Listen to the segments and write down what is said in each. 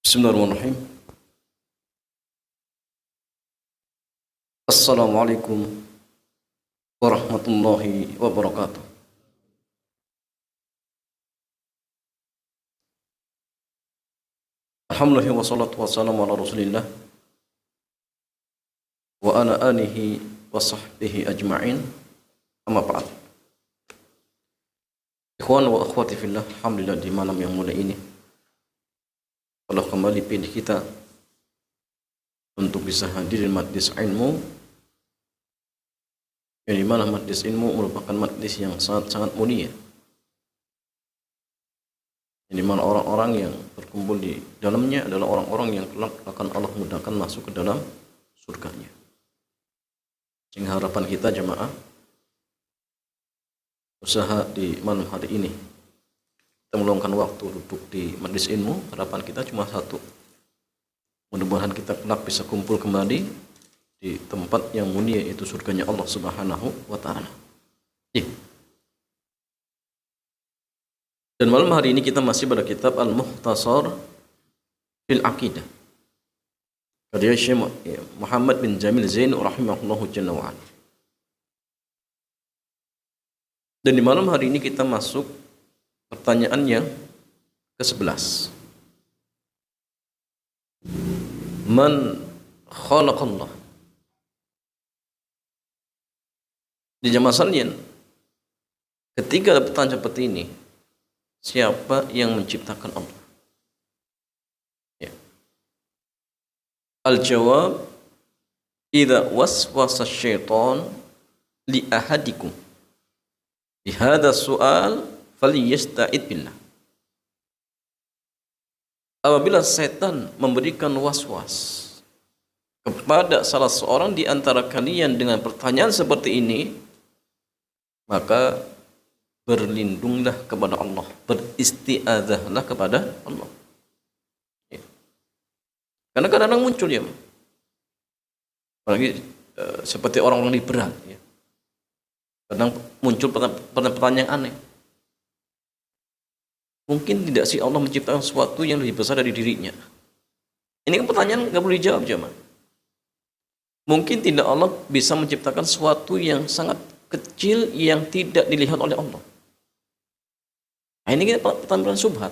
Bismillahirrahmanirrahim. Assalamualaikum warahmatullahi wabarakatuh. Alhamdulillah wassalatu wassalamu ala Rasulillah wa ala alihi wa sahbihi ajma'in. Amma ba'd. Ikhwan wa akhwati fillah, alhamdulillah di malam yang mulia ini Allah kembali pilih kita untuk bisa hadir di majlis ilmu, yang dimana majlis ilmu merupakan majlis yang sangat mulia, yang dimana orang-orang yang berkumpul di dalamnya adalah orang-orang yang kelak akan Allah mudahkan masuk ke dalam surganya. Sehingga harapan kita jemaah, usaha di malam hari ini kita meluangkan waktu duduk di majlis ilmu, harapan kita cuma satu, mudah-mudahan kita kelak bisa kumpul kembali di tempat yang mulia, yaitu surganya Allah Subhanahu wa Ta'ala. Dan malam hari ini kita masih pada kitab Al-Mukhtasar fil Aqidah karya Syekh Muhammad bin Jamil Zain rahimahullahu jalla wa ala. Dan di malam hari ini kita masuk pertanyaan yang ke-11. Man khalaqallah. Di jamaah salin, ketika ada pertanyaan seperti ini, siapa yang menciptakan Allah? Ya. Al-jawab, idza waswasa syaitan li ahadikum bi hadha su'al falyasta'id billah. Apabila setan memberikan was-was kepada salah seorang di antara kalian dengan pertanyaan seperti ini, maka berlindunglah kepada Allah, beristi'adzahlah kepada Allah. Ya. Karena kadang-kadang muncul ya, apalagi seperti orang-orang liberal ya. Kadang muncul pertanyaan aneh. Mungkin tidak sih Allah menciptakan sesuatu yang lebih besar dari dirinya? Ini kan pertanyaan nggak boleh dijawab jemaah. Mungkin tidak Allah bisa menciptakan sesuatu yang sangat kecil yang tidak dilihat oleh Allah. Nah, ini kita pertanyaan subhat.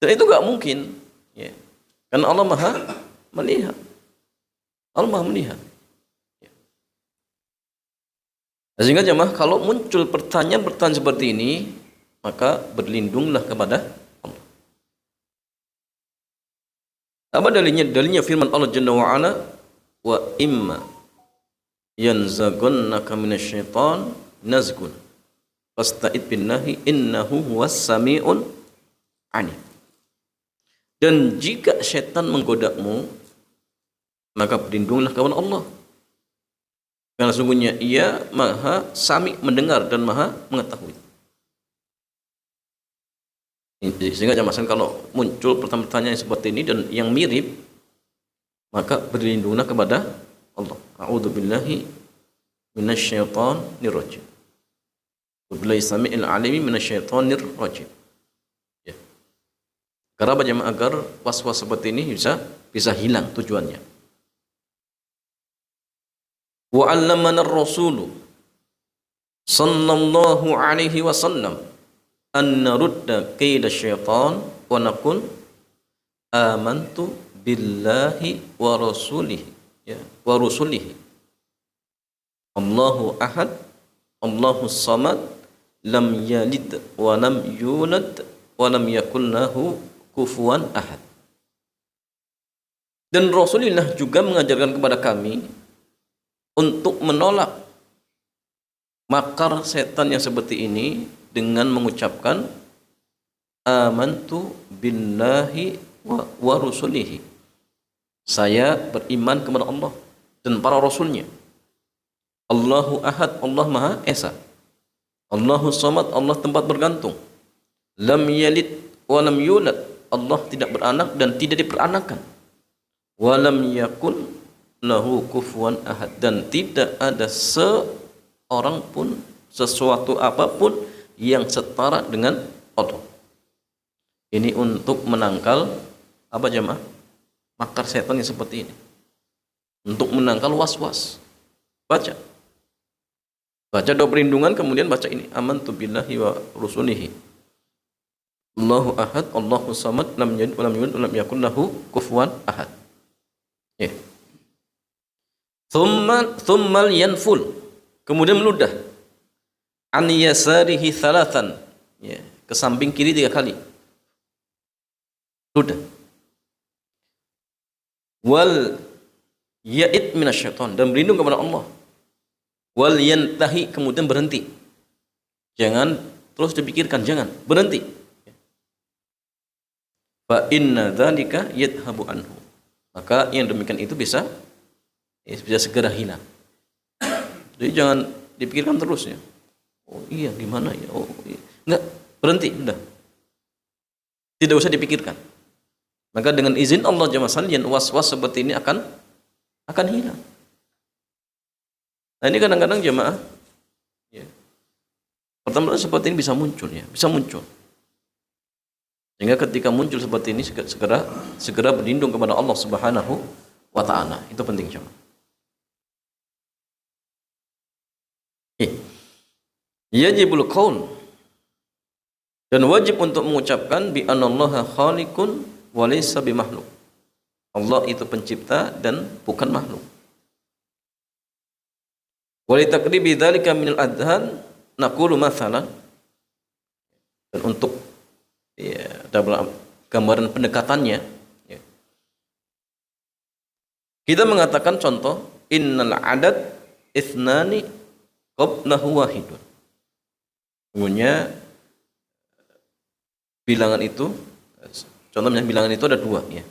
Dan itu nggak mungkin, ya. Karena Allah Maha melihat. Allah Maha melihat. Ya. Sehingga jemaah, kalau muncul pertanyaan seperti ini, maka berlindunglah kepada Allah. Apa dalilnya? Dalilnya firman Allah Jalla wa Ala, wa imma yanzaghannaka minasyaitan nazghun fasta'id billahi innahu huwas sami'un alim. Dan jika syaitan menggodamu, maka berlindunglah kepada Allah, karena sungguhnya ia maha sami, mendengar, dan maha mengetahui. Sehingga jamaah kalau muncul pertanyaan seperti ini dan yang mirip, maka berlindunglah kepada Allah. A'udzubillahi minasyaitonir rajim. Wabillahi samiil alim minasyaitonir rajim. Ya. Karena jamaah, agar was-was seperti ini bisa hilang tujuannya. Wa 'allamana ar-rasulu sallallahu alaihi wasallam an narudda kaida syaitan wa naqul amantu billahi wa rasulihi, ya, wa rusulihi Allahu ahad Allahu samad lam yalid wa lam yulad wa lam yakul lahu kufuwan ahad. Dan Rasulullah juga mengajarkan kepada kami untuk menolak makar setan yang seperti ini dengan mengucapkan amantu billahi wa rusulihi. Saya beriman kepada Allah dan para rasulnya. Allahu ahad, Allah Maha Esa. Allahu samad, Allah tempat bergantung. Lam yalid wa lam yulad, Allah tidak beranak dan tidak diperanakan. Wa lam yakun lahu kufuwan ahad, dan tidak ada seorang pun, sesuatu apapun yang setara dengan Allah. Ini untuk menangkal apa jemaah? Makar setan yang seperti ini. Untuk menangkal was-was. Baca. Baca doa perlindungan, kemudian baca ini. Amantu billahi wa rusulihi. Allahu ahad, Allahu samad, lam yalid wa lam yulad wa lam yakul lahu kufuwan ahad. Ya. Thummal yanful. Kemudian meludah. An yasarihi thalathan. Ya, ke samping kiri 3 kali. Ludah. Wal ya'id minasyaiton, dan berlindung kepada Allah. Wal yantahi, kemudian berhenti. Jangan terus dipikirkan, jangan, berhenti. Fa inna dzalika yadhhabu anhu. Maka yang demikian itu bisa segera hilang. Jadi jangan dipikirkan terus ya. Oh iya, gimana ya? Oh iya. Enggak, berhenti, udah. Tidak usah dipikirkan. Maka dengan izin Allah jemaah sekalian, was-was seperti ini akan hilang. Nah ini kadang-kadang jemaah, ya, pertama seperti ini bisa muncul ya, bisa muncul. Sehingga ketika muncul seperti ini segera berlindung kepada Allah Subhanahu wa taala. Itu penting jemaah. Yajibul qaul, dan wajib untuk mengucapkan bi anallaha khaliqun wa laysa bimakhluk. Allah itu pencipta dan bukan makhluk. Wa li taqribi dzalika minal adhan naqulu mathalan, dan untuk ya, dalam gambaran pendekatannya ya, kita mengatakan contoh innal adad ithnani qablahu wahidun. Sungguhnya bilangan itu, contohnya bilangan itu ada 2 ya.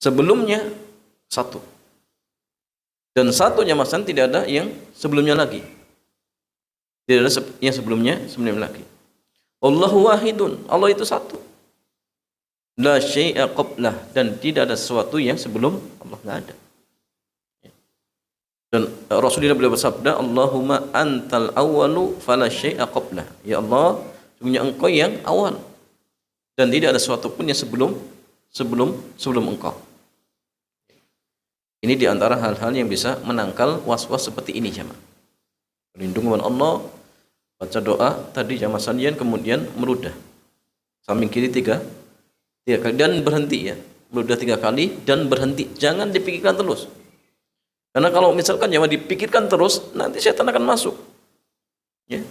Sebelumnya 1. Dan 1-nya masan tidak ada yang sebelumnya lagi. Tidak ada yang sebelumnya lagi. Allahu wahidun, Allah itu 1. La syai'a qablah, dan tidak ada sesuatu yang sebelum Allah, enggak ada. Dan Rasulullah beliau bersabda, Allahumma antal awwalu fala syai'a qablah. Ya Allah, sungguhnya engkau yang awal dan tidak ada sesuatu pun yang sebelum engkau. Ini diantara hal-hal yang bisa menangkal was-was seperti ini jemaah. Berlindung kepada Allah, baca doa tadi jemaah sekalian, kemudian meludah samping kiri 3 kali dan berhenti ya. Meludah 3 kali dan berhenti. Jangan dipikirkan terus. Karena kalau misalkan jangan dipikirkan terus, nanti setan akan masuk. Ya.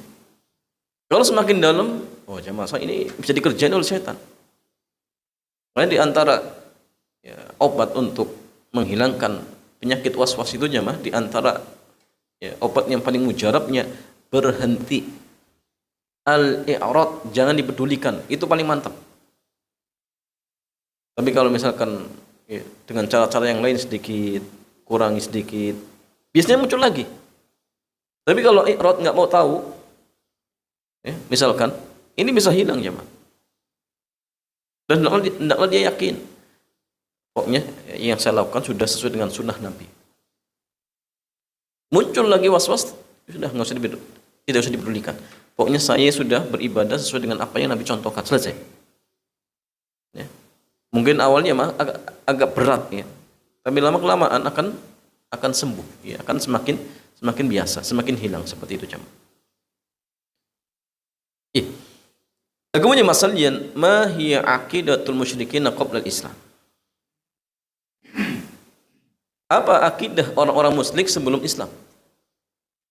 Kalau semakin dalam, oh jemaah ini bisa dikerjain oleh setan. Makanya di antara ya, obat untuk menghilangkan penyakit was-was itu jemaah, di antara ya, obat yang paling mujarabnya berhenti. Al-i'rad, jangan dipedulikan. Itu paling mantap. Tapi kalau misalkan ya, dengan cara-cara yang lain sedikit, kurangi sedikit, biasanya muncul lagi. Tapi kalau i'rad nggak mau tahu, ya, misalkan ini bisa hilang jemaah. Dan hendaklah dia yakin, pokoknya yang saya lakukan sudah sesuai dengan sunnah Nabi. Muncul lagi was-was, sudah tidak usah dipedulikan. Pokoknya saya sudah beribadah sesuai dengan apa yang Nabi contohkan, selesai. Ya. Mungkin awalnya agak berat ya. Tapi lama kelamaan akan sembuh, ya, akan semakin biasa, semakin hilang seperti itu jemaah. Kemudian masalian, ma hiya aqidatul musyrikin qabla al-Islam. Apa akidah orang-orang musyrik sebelum Islam?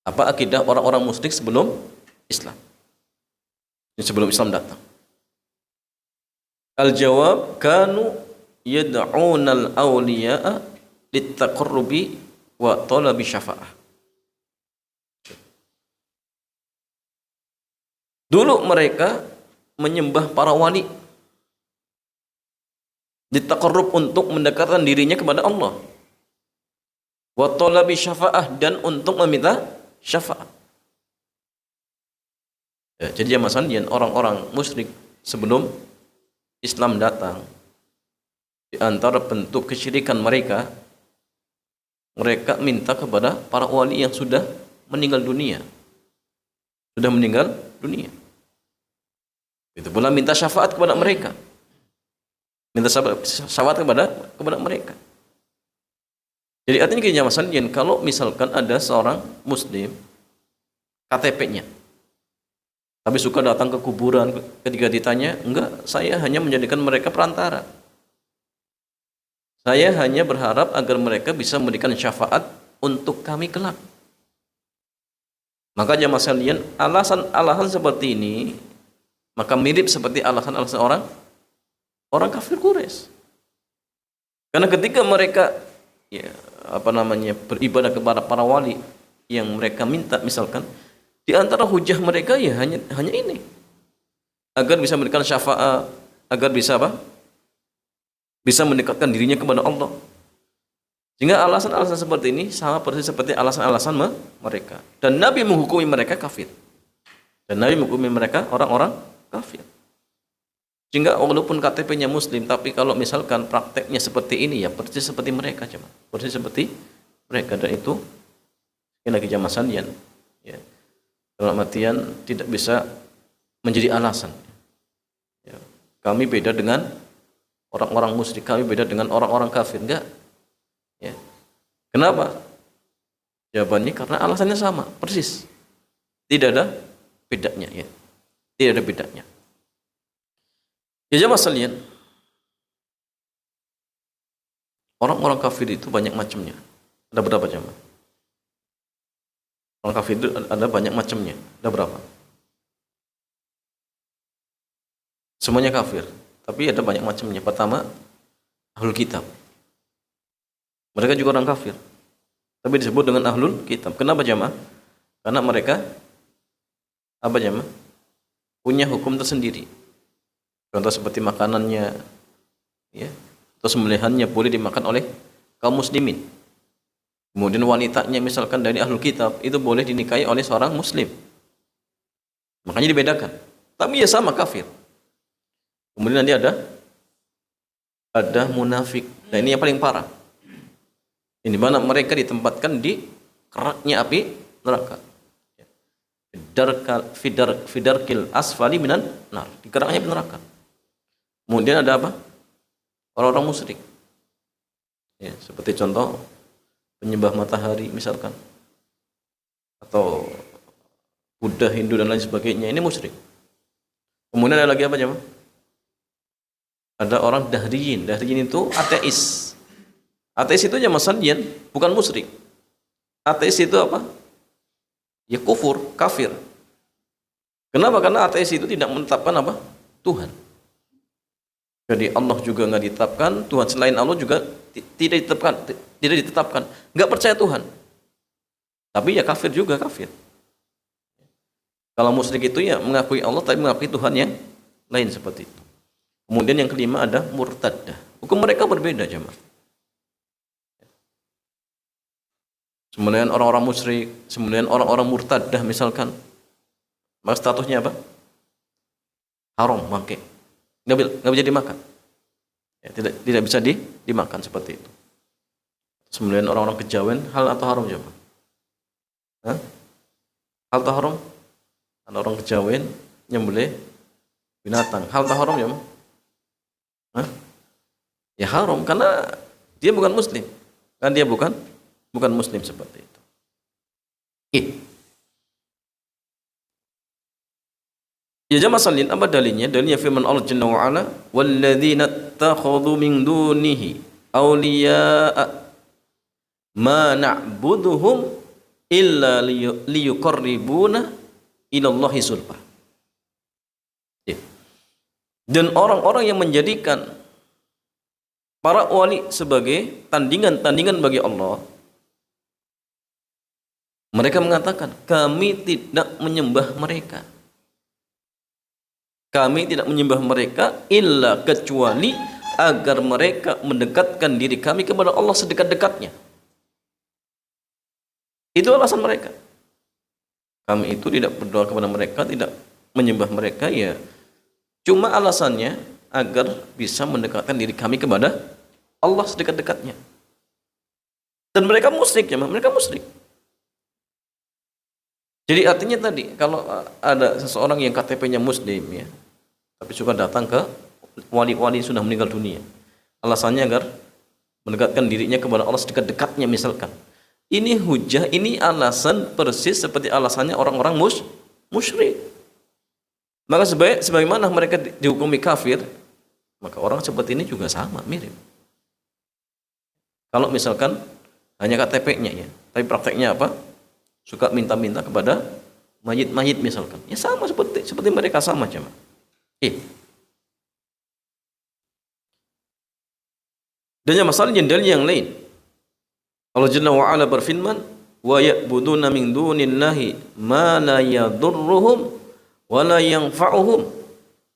Apa akidah orang-orang musyrik sebelum Islam? Sebelum Islam datang. Al-jawab, kanu yad'unal awliya'a littaqarrubi wa talabi syafa'ah. Dulu mereka menyembah para wali, ditaqarrub untuk mendekatkan dirinya kepada Allah, wa talabi syafa'ah, dan untuk meminta syafaat. Ya, jadi jamaah sekalian, orang-orang musyrik sebelum Islam datang, di antara bentuk kesyirikan mereka minta kepada para wali yang sudah meninggal dunia. Itu pula minta syafaat kepada mereka. Minta syafaat kepada mereka. Jadi artinya gini Mas Andian, kalau misalkan ada seorang muslim KTP-nya tapi suka datang ke kuburan, ketika ditanya, enggak, saya hanya menjadikan mereka perantara. Saya hanya berharap agar mereka bisa memberikan syafaat untuk kami kelak. Maka jamaah sekalian, alasan seperti ini maka mirip seperti alasan-alasan orang kafir Quraisy. Karena ketika mereka beribadah kepada para wali yang mereka minta, misalkan di antara hujah mereka ya hanya ini, agar bisa memberikan syafaat, agar bisa bisa mendekatkan dirinya kepada Allah. Sehingga alasan-alasan seperti ini sama persis seperti alasan-alasan mereka. Dan Nabi menghukumi mereka kafir. Dan Nabi menghukumi mereka orang-orang kafir. Sehingga walaupun KTP-nya muslim, tapi kalau misalkan prakteknya seperti ini, ya persis seperti mereka, cuma persis seperti mereka. Dan itu ini lagi jamaah sekalian, ya, dalam artian tidak bisa menjadi alasan. Ya, kami beda dengan orang-orang musyrik, kami beda dengan orang-orang kafir, enggak. Ya. Kenapa? Jawabannya karena alasannya sama, persis. Tidak ada bedanya, ya. Tidak ada bedanya. Ya jamaah sekalian, orang-orang kafir itu banyak macamnya. Ada berapa jamaah? Orang kafir itu ada banyak macamnya. Ada berapa? Semuanya kafir, tapi ada banyak macamnya. Pertama, ahlul kitab. Mereka juga orang kafir, tapi disebut dengan ahlul kitab. Kenapa jamaah? Karena mereka jamaah? Punya hukum tersendiri. Contoh seperti makanannya, ya, atau sembelihannya boleh dimakan oleh kaum muslimin. Kemudian wanitanya misalkan dari ahlul kitab itu boleh dinikahi oleh seorang muslim. Makanya dibedakan. Tapi ya sama kafir. Kemudian nanti ada munafik. Nah ini yang paling parah. Ini mana mereka ditempatkan di keraknya api neraka. Fidarkil asfali minan nar. Di keraknya api neraka. Kemudian ada apa? Orang-orang musyrik. Ya, seperti contoh penyembah matahari misalkan, atau Buddha, Hindu dan lain sebagainya, ini musyrik. Kemudian ada lagi apa jemaah? Ada orang dahriyin. Dahriyin itu ateis. Ateis itu jemaah sekalian bukan musyrik. Ateis itu apa? Ya kufur, kafir. Kenapa? Karena ateis itu tidak menetapkan apa? Tuhan. Jadi Allah juga nggak ditetapkan, Tuhan selain Allah juga tidak ditetapkan, nggak percaya Tuhan. Tapi ya kafir juga, kafir. Kalau musyrik itu ya mengakui Allah tapi mengakui Tuhan yang lain seperti itu. Kemudian yang kelima ada murtaddah. Hukum mereka berbeda jemaah. Sembelihan orang-orang musyrik, sembelihan orang-orang murtaddah misalkan, maka statusnya apa? Haram, mangke. Nggak bisa dimakan. Ya, tidak bisa dimakan seperti itu. Sembelihan orang-orang kejawen hal atau haram jemaah? Hal atau haram? Ada orang kejawen nyembelih binatang. Hal atau haram jemaah? Ya haram karena dia bukan muslim. Kan dia bukan muslim seperti itu. Ya jamaah salin, apa dalilnya? Dalilnya firman Allah Jalla wa Ala, "Walladzina ittakhadhu min dunihi awliya'a ma na'buduhum illa liyuqarribuna ila Allahi zulfa." Ya. Dan orang-orang yang menjadikan para wali sebagai tandingan-tandingan bagi Allah, mereka mengatakan, kami tidak menyembah mereka. Kami tidak menyembah mereka illa kecuali agar mereka mendekatkan diri kami kepada Allah sedekat-dekatnya. Itu alasan mereka. Kami itu tidak berdoa kepada mereka, tidak menyembah mereka, ya cuma alasannya agar bisa mendekatkan diri kami kepada Allah sedekat-dekatnya. Dan mereka musyrik ya, mereka musyrik. Jadi artinya tadi kalau ada seseorang yang KTP-nya muslim ya, tapi suka datang ke wali-wali sudah meninggal dunia. Alasannya agar mendekatkan dirinya kepada Allah sedekat-dekatnya misalkan. Ini hujah, ini alasan persis seperti alasannya orang-orang musyrik. Maka sebagaimana mereka dihukumi kafir, maka orang seperti ini juga sama, mirip. Kalau misalkan hanya KTP-nya ya, tapi prakteknya apa? Suka minta-minta kepada mayit-mayit misalkan. Ya sama seperti mereka sama cuma. Dan yang masalah dalil yang lain. Allah Jalla wa Ala berfirman, "Wa ya'buduna min dunillahi ma la yadurruhum wa la yanfa'uhum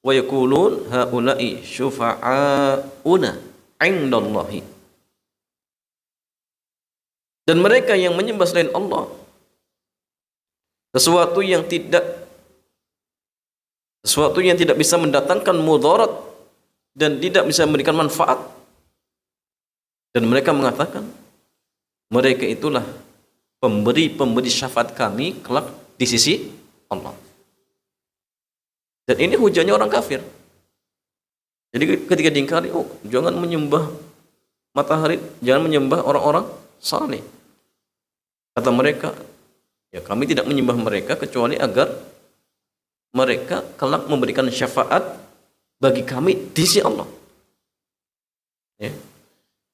wa yaqulun haula'i syufa'auna 'indallahi." Dan mereka yang menyembah selain Allah sesuatu yang tidak bisa mendatangkan mudarat dan tidak bisa memberikan manfaat, dan mereka mengatakan mereka itulah pemberi syafaat kami kelak di sisi Allah. Dan ini hujahnya orang kafir. Jadi ketika diingkari, jangan menyembah matahari, jangan menyembah orang-orang saleh. Kata mereka, ya kami tidak menyembah mereka kecuali agar mereka kelak memberikan syafaat bagi kami di sisi Allah. Ya.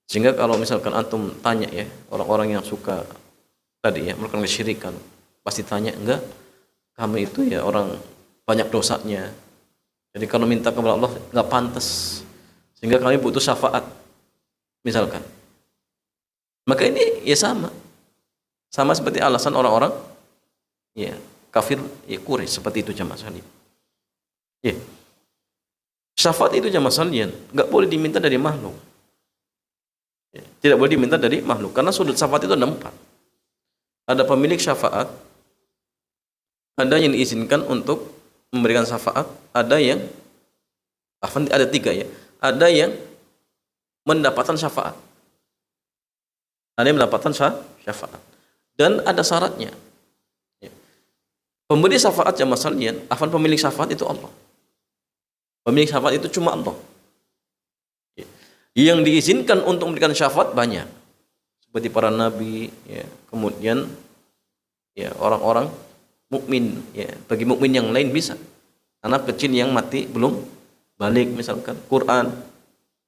Sehingga kalau misalkan antum tanya ya, orang-orang yang suka tadi ya melakukan kesyirikan, pasti tanya, enggak, kami itu ya orang banyak dosanya. Jadi kalau minta kepada Allah enggak pantas. Sehingga kami butuh syafaat. Misalkan. Maka ini ya sama. Sama seperti alasan orang-orang ya kafir ya Quraisy, seperti itu jamaah sekalian. Ya. Syafaat itu jamaah sekalian enggak boleh diminta dari makhluk. Tidak boleh diminta dari makhluk, karena sudut syafaat itu ada 4. Ada pemilik syafaat, ada yang diizinkan untuk memberikan syafaat, ada 3 ya. Ada yang mendapatkan syafaat. Ada yang mendapatkan syafaat. Dan ada syaratnya. Pemberi syafaat jamaah sekalian, pemilik syafaat itu Allah. Pemilik syafaat itu cuma Allah. Yang diizinkan untuk memberikan syafaat banyak, seperti para nabi, ya, kemudian ya orang-orang mukmin, ya, bagi mukmin yang lain bisa. Anak kecil yang mati belum balik misalkan, Quran,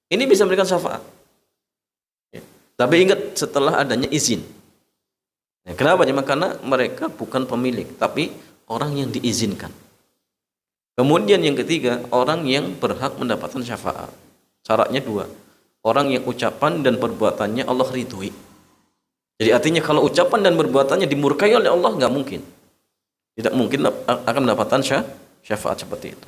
ini bisa memberikan syafaat. Ya. Tapi ingat setelah adanya izin. Ya, kenapa? Karena mereka bukan pemilik, tapi orang yang diizinkan. Kemudian yang ketiga, orang yang berhak mendapatkan syafaat. Syaratnya 2. Orang yang ucapan dan perbuatannya Allah ridhoi. Jadi artinya kalau ucapan dan perbuatannya dimurkai oleh Allah, nggak mungkin. Tidak mungkin akan mendapatkan syafaat seperti itu.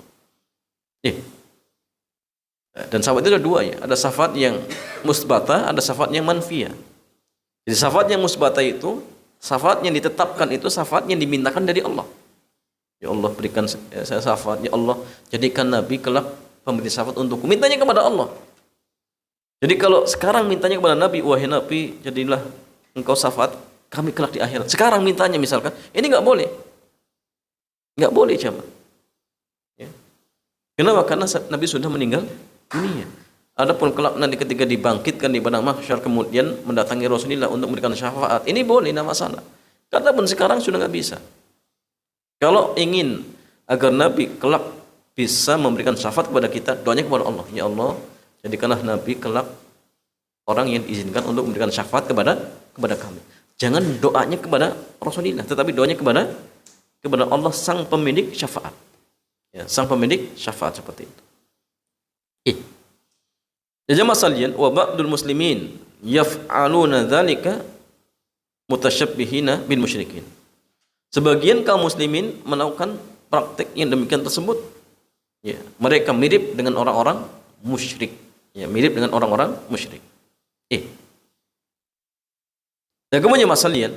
Dan syafaat itu ada 2 ya. Ada syafaat yang musbata, ada syafaat yang manfiyah. Jadi syafaat yang musbata itu syafaat yang ditetapkan, itu syafaat yang dimintakan dari Allah. Ya Allah berikan saya syafaat, ya Allah jadikan Nabi kelak pemberi syafaat untukku. Mintanya kepada Allah. Jadi kalau sekarang mintanya kepada Nabi, wahai Nabi, jadilah engkau syafaat kami kelak di akhirat. Sekarang mintanya misalkan, ini nggak boleh. Nggak boleh jemaah. Ya. Kenapa? Karena Nabi sudah meninggal dunia. Adapun kelak nanti ketika dibangkitkan di padang mahsyar kemudian mendatangi Rasulullah untuk memberikan syafaat, ini boleh, tidak masalah. Karena pun sekarang sudah nggak bisa. Kalau ingin agar Nabi kelak bisa memberikan syafaat kepada kita, doanya kepada Allah. Ya Allah, jadikanlah Nabi kelak orang yang diizinkan untuk memberikan syafaat kepada kami. Jangan doanya kepada Rasulullah, tetapi doanya kepada Allah sang pemilik syafaat. Ya, sang pemilik syafaat seperti itu. Ya jamaah sekalian, wa ba'dul muslimin yaf'aluna dzalika mutasyabbihina bil musyrikin. Sebagian kaum muslimin melakukan praktik yang demikian tersebut. Ya, mereka mirip dengan orang-orang musyrik. Ya, mirip dengan orang-orang musyrik. Dan kemudian masalian,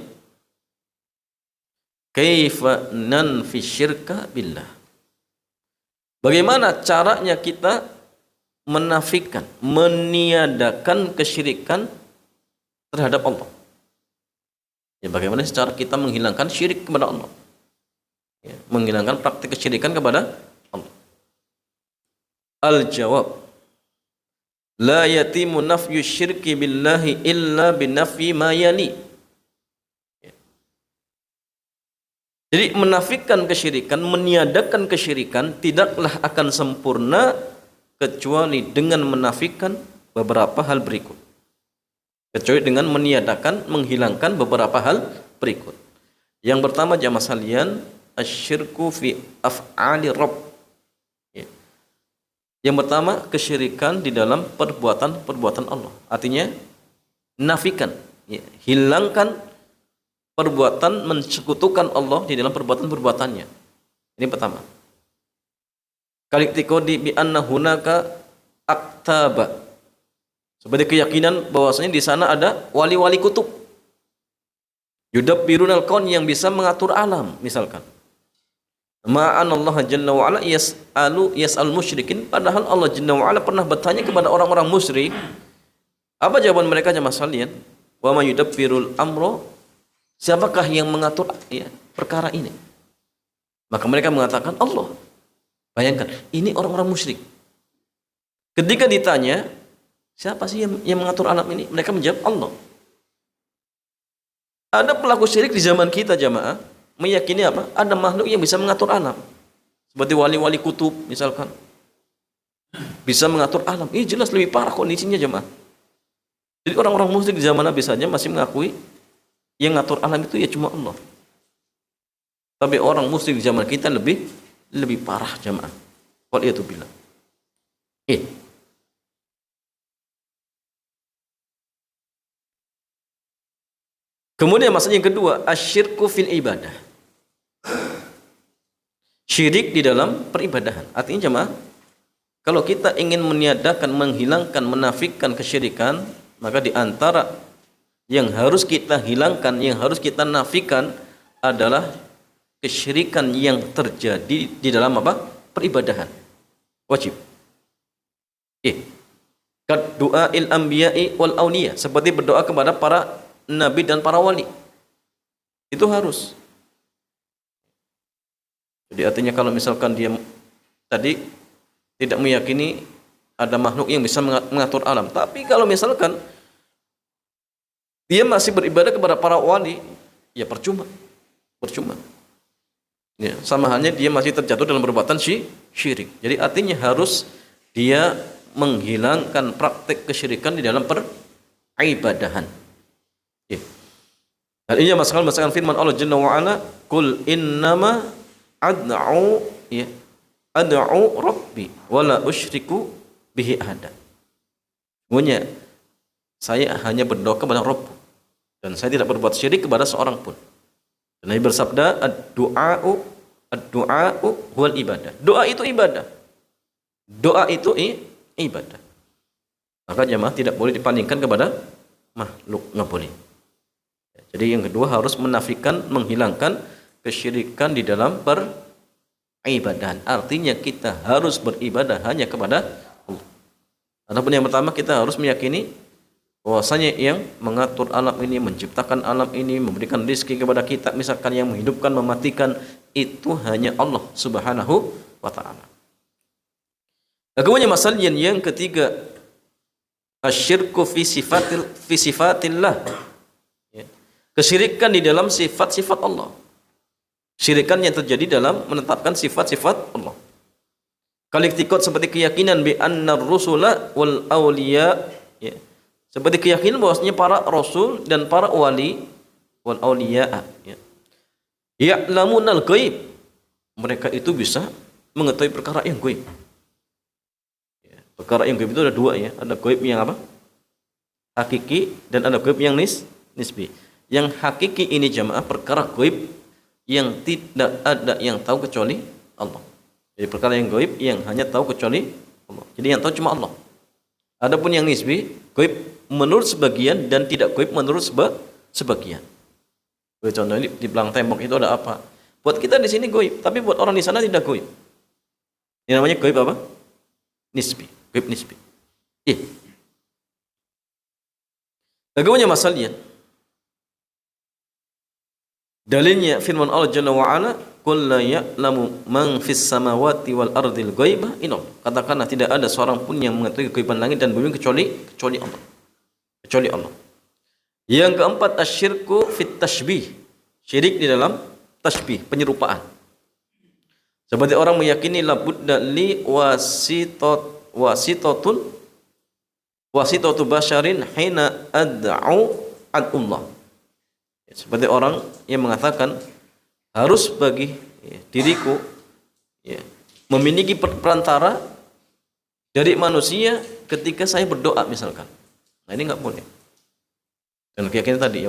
kaifa nanfi syirka billah. Bagaimana caranya kita menafikan, meniadakan kesyirikan terhadap Allah? Ya, bagaimana secara kita menghilangkan syirik kepada Allah? Ya, menghilangkan praktik kesyirikan kepada Allah. Al-jawab, la yatimu nafyu syirki billahi illa binafyi ma yali. Jadi menafikan kesyirikan, meniadakan kesyirikan tidaklah akan sempurna kecuali dengan menafikan beberapa hal berikut. Kecuali dengan meniadakan, menghilangkan beberapa hal berikut. Yang pertama jamaah sekalian, asyirku fi af'ali rabb. Yang pertama, kesyirikan di dalam perbuatan-perbuatan Allah. Artinya nafikan, hilangkan perbuatan mensekutukan Allah di dalam perbuatan-perbuatannya. Ini pertama. Kaliktikodi bi anna hunaka aktaba. Seperti keyakinan bahwasanya di sana ada wali-wali kutub. Yudabbirunal kaun, yang bisa mengatur alam, misalkan. Ma'an Allah Jalla wa Ala yas'al musyrikin, padahal Allah Jalla wa Ala pernah bertanya kepada orang-orang musyrik. Apa jawaban mereka jemaah sekalian? Wa may yudabbirul amra, siapakah yang mengatur perkara ini? Maka mereka mengatakan Allah. Bayangkan, ini orang-orang musyrik. Ketika ditanya, siapa sih yang mengatur alam ini? Mereka menjawab Allah. Ada pelaku syirik di zaman kita jamaah, meyakini apa? Ada makhluk yang bisa mengatur alam. Seperti wali-wali kutub misalkan. Bisa mengatur alam. Ini jelas lebih parah kondisinya jamaah. Jadi orang-orang musyrik di zaman Nabi saja masih mengakui yang ngatur alam itu ya cuma Allah. Tapi orang musyrik di zaman kita lebih parah jamaah. Waliyatubillah. Kemudian maksudnya yang kedua, asyirku fil ibadah. Syirik di dalam peribadahan. Artinya jemaah, kalau kita ingin meniadakan, menghilangkan, menafikan kesyirikan, maka di antara yang harus kita hilangkan, yang harus kita nafikan adalah kesyirikan yang terjadi di dalam apa? Peribadahan. Wajib. Kad du'ail anbiya'i wal awliya, seperti berdoa kepada para nabi dan para wali. Itu harus. Jadi artinya kalau misalkan dia tadi tidak meyakini ada makhluk yang bisa mengatur alam, tapi kalau misalkan dia masih beribadah kepada para wali, ya percuma. Ya, sama halnya dia masih terjatuh dalam perbuatan syirik. Jadi artinya harus dia menghilangkan praktek kesyirikan di dalam peribadahan. Ya. Dan ini masalah firman Allah Jalla wa Ala, "Qul innama ad'u rabbi wa la usyriku bihi ahada." Semuanya saya hanya berdoa kepada Rabb dan saya tidak berbuat syirik kepada seorang pun. Dan Nabi bersabda, ad-du'a'u huwal ibadah. Doa itu ibadah. Doa itu ibadah. Maka jamaah tidak boleh dipandingkan kepada makhluk, nggak boleh. Jadi yang kedua harus menafikan, menghilangkan kesyirikan di dalam peribadahan. Artinya kita harus beribadah hanya kepada Allah. Adapun yang pertama kita harus meyakini bahwasanya yang mengatur alam ini, menciptakan alam ini, memberikan rezeki kepada kita, misalkan yang menghidupkan, mematikan, itu hanya Allah Subhanahu wa ta'ala. Kemudian masalah yang ketiga, asyirku fi sifatillah. Kesyirikan di dalam sifat-sifat Allah. Syirikan yang terjadi dalam menetapkan sifat-sifat Allah. Kaliktikot seperti keyakinan bi annar rusula wal awliya, ya. Seperti keyakinan bahwasanya para rasul dan para wali wal awliya, ya. Ya'lamunal ghaib. Mereka itu bisa mengetahui perkara yang gaib. Ya. Perkara yang gaib itu ada dua, ya. Ada gaib yang apa? Hakiki, dan ada gaib yang nisbi. Yang hakiki ini jamaah perkara gaib yang tidak ada yang tahu kecuali Allah. Jadi perkara yang gaib yang hanya tahu kecuali Allah. Jadi yang tahu cuma Allah. Adapun yang nisbi, gaib menurut sebagian dan tidak gaib menurut sebagian. Contohnya di belakang tembok itu ada apa? Buat kita di sini gaib, tapi buat orang di sana tidak gaib. Ini namanya gaib apa? Nisbi, gaib nisbi. Bagaimana masalahnya? Dalilnya firman Allah Jalla wa Ala, qul la ya'lamu man fis samawati wal ardil ghaiba illallah. Katakanlah tidak ada seorang pun yang mengetahui kegaiban langit dan bumi kecuali Allah. Kecuali Allah. Yang keempat asyirku fit tashbih. Syirik di dalam tashbih, penyerupaan. Seperti orang meyakini la budda li wasitatu basyarin hina ad'u Allah. Seperti orang yang mengatakan harus bagi diriku memiliki perantara dari manusia ketika saya berdoa misalkan. Nah ini nggak boleh. Dan keyakinan tadi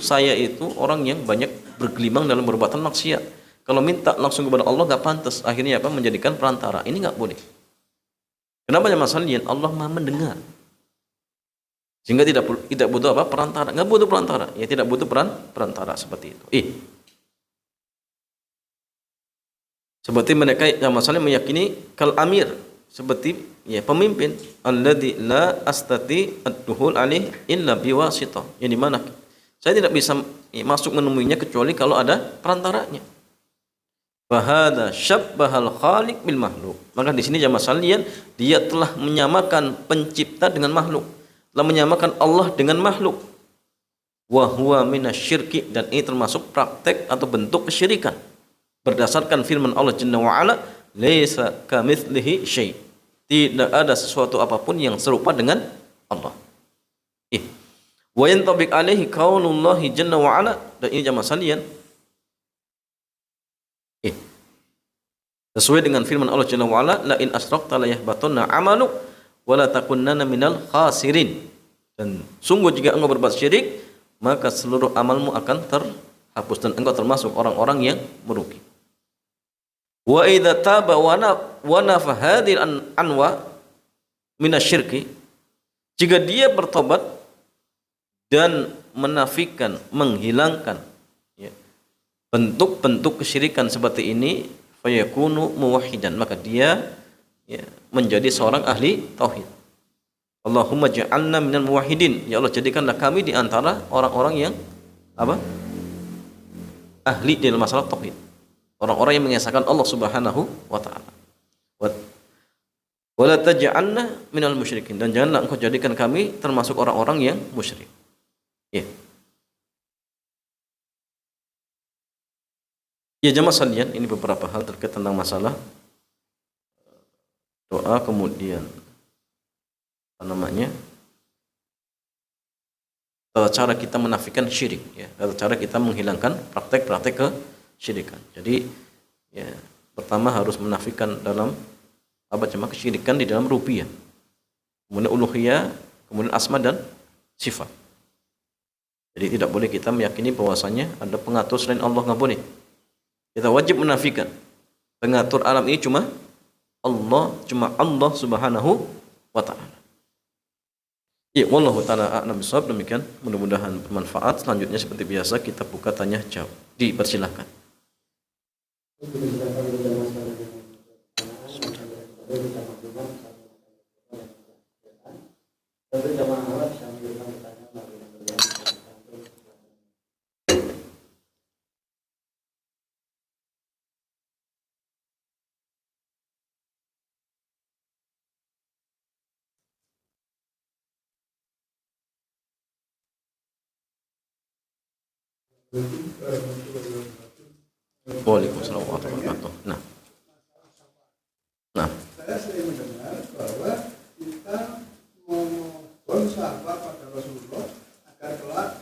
saya itu orang yang banyak bergelimang dalam perbuatan maksiat. Kalau minta langsung kepada Allah nggak pantas. Akhirnya menjadikan perantara. Ini nggak boleh. Kenapa ya masalahnya? Allah Maha mendengar. Sehingga tidak butuh perantara. Nggak butuh perantara. Ya tidak butuh perantara seperti itu. Seperti mereka yang masalahnya meyakini kal amir, seperti pemimpin alladzi la astati ad-duhul alaih illa biwasithah, yang dimana saya tidak bisa masuk menemuinya kecuali kalau ada perantaranya. Fahada syabbahal khaliq bil makhluk. Maka di sini jamaah sekalian, dia telah menyamakan pencipta dengan makhluk, telah menyamakan Allah dengan makhluk. Wa huwa minasyirki, dan ini termasuk praktek atau bentuk kesyirikan. Berdasarkan firman Allah Jalla wa Ala, laisa kamitslihi syai'. Tidak ada sesuatu apapun yang serupa dengan Allah. Wa yantabiq alaihi kaunullahi Jalla wa Ala, dan ini jamaah sekalian sesuai dengan firman Allah Jalla wa Ala, la in asyrakta la yahbatunna 'amaluk wa la takunanna minal khasirin. Dan sungguh jika engkau berbuat syirik, maka seluruh amalmu akan terhapus dan engkau termasuk orang-orang yang merugi. Wa idza taba wa nafa hadhil anwa minasyirki, jika dia bertobat dan menafikan, menghilangkan bentuk-bentuk kesyirikan seperti ini, fayakunu muwahhidan, maka dia menjadi seorang ahli tauhid. Allahumma ja'alna minal muwahhidin, ya Allah jadikanlah kami di antara orang-orang yang ahli dalam masalah tauhid, orang-orang yang mengesahkan Allah Subhanahu wa taala. Wala taj'alna minal musyrikin, dan janganlah engkau jadikan kami termasuk orang-orang yang musyrik. Ya jemaah sekalian, ini beberapa hal terkait tentang masalah doa, kemudian cara kita menafikan syirik, atau cara kita menghilangkan praktek-praktek kesyirikan. Jadi pertama harus menafikan dalam kesyirikan di dalam rububiyah, kemudian uluhiyah, kemudian asma dan sifat. Jadi tidak boleh kita meyakini bahwasanya ada pengatur selain Allah, nggak boleh. Kita wajib menafikan pengatur alam ini cuma Allah Subhanahu wa taala. Wallahu taala a'lam bishawab. Demikian, mudah-mudahan bermanfaat. Selanjutnya seperti biasa kita buka tanya jawab. Dipersilakan. Waalaikumsalam warahmatullahi wabarakatuh. Nah. Saya sering mendengar bahwa kita memohon syafaat pada Rasulullah agar kelak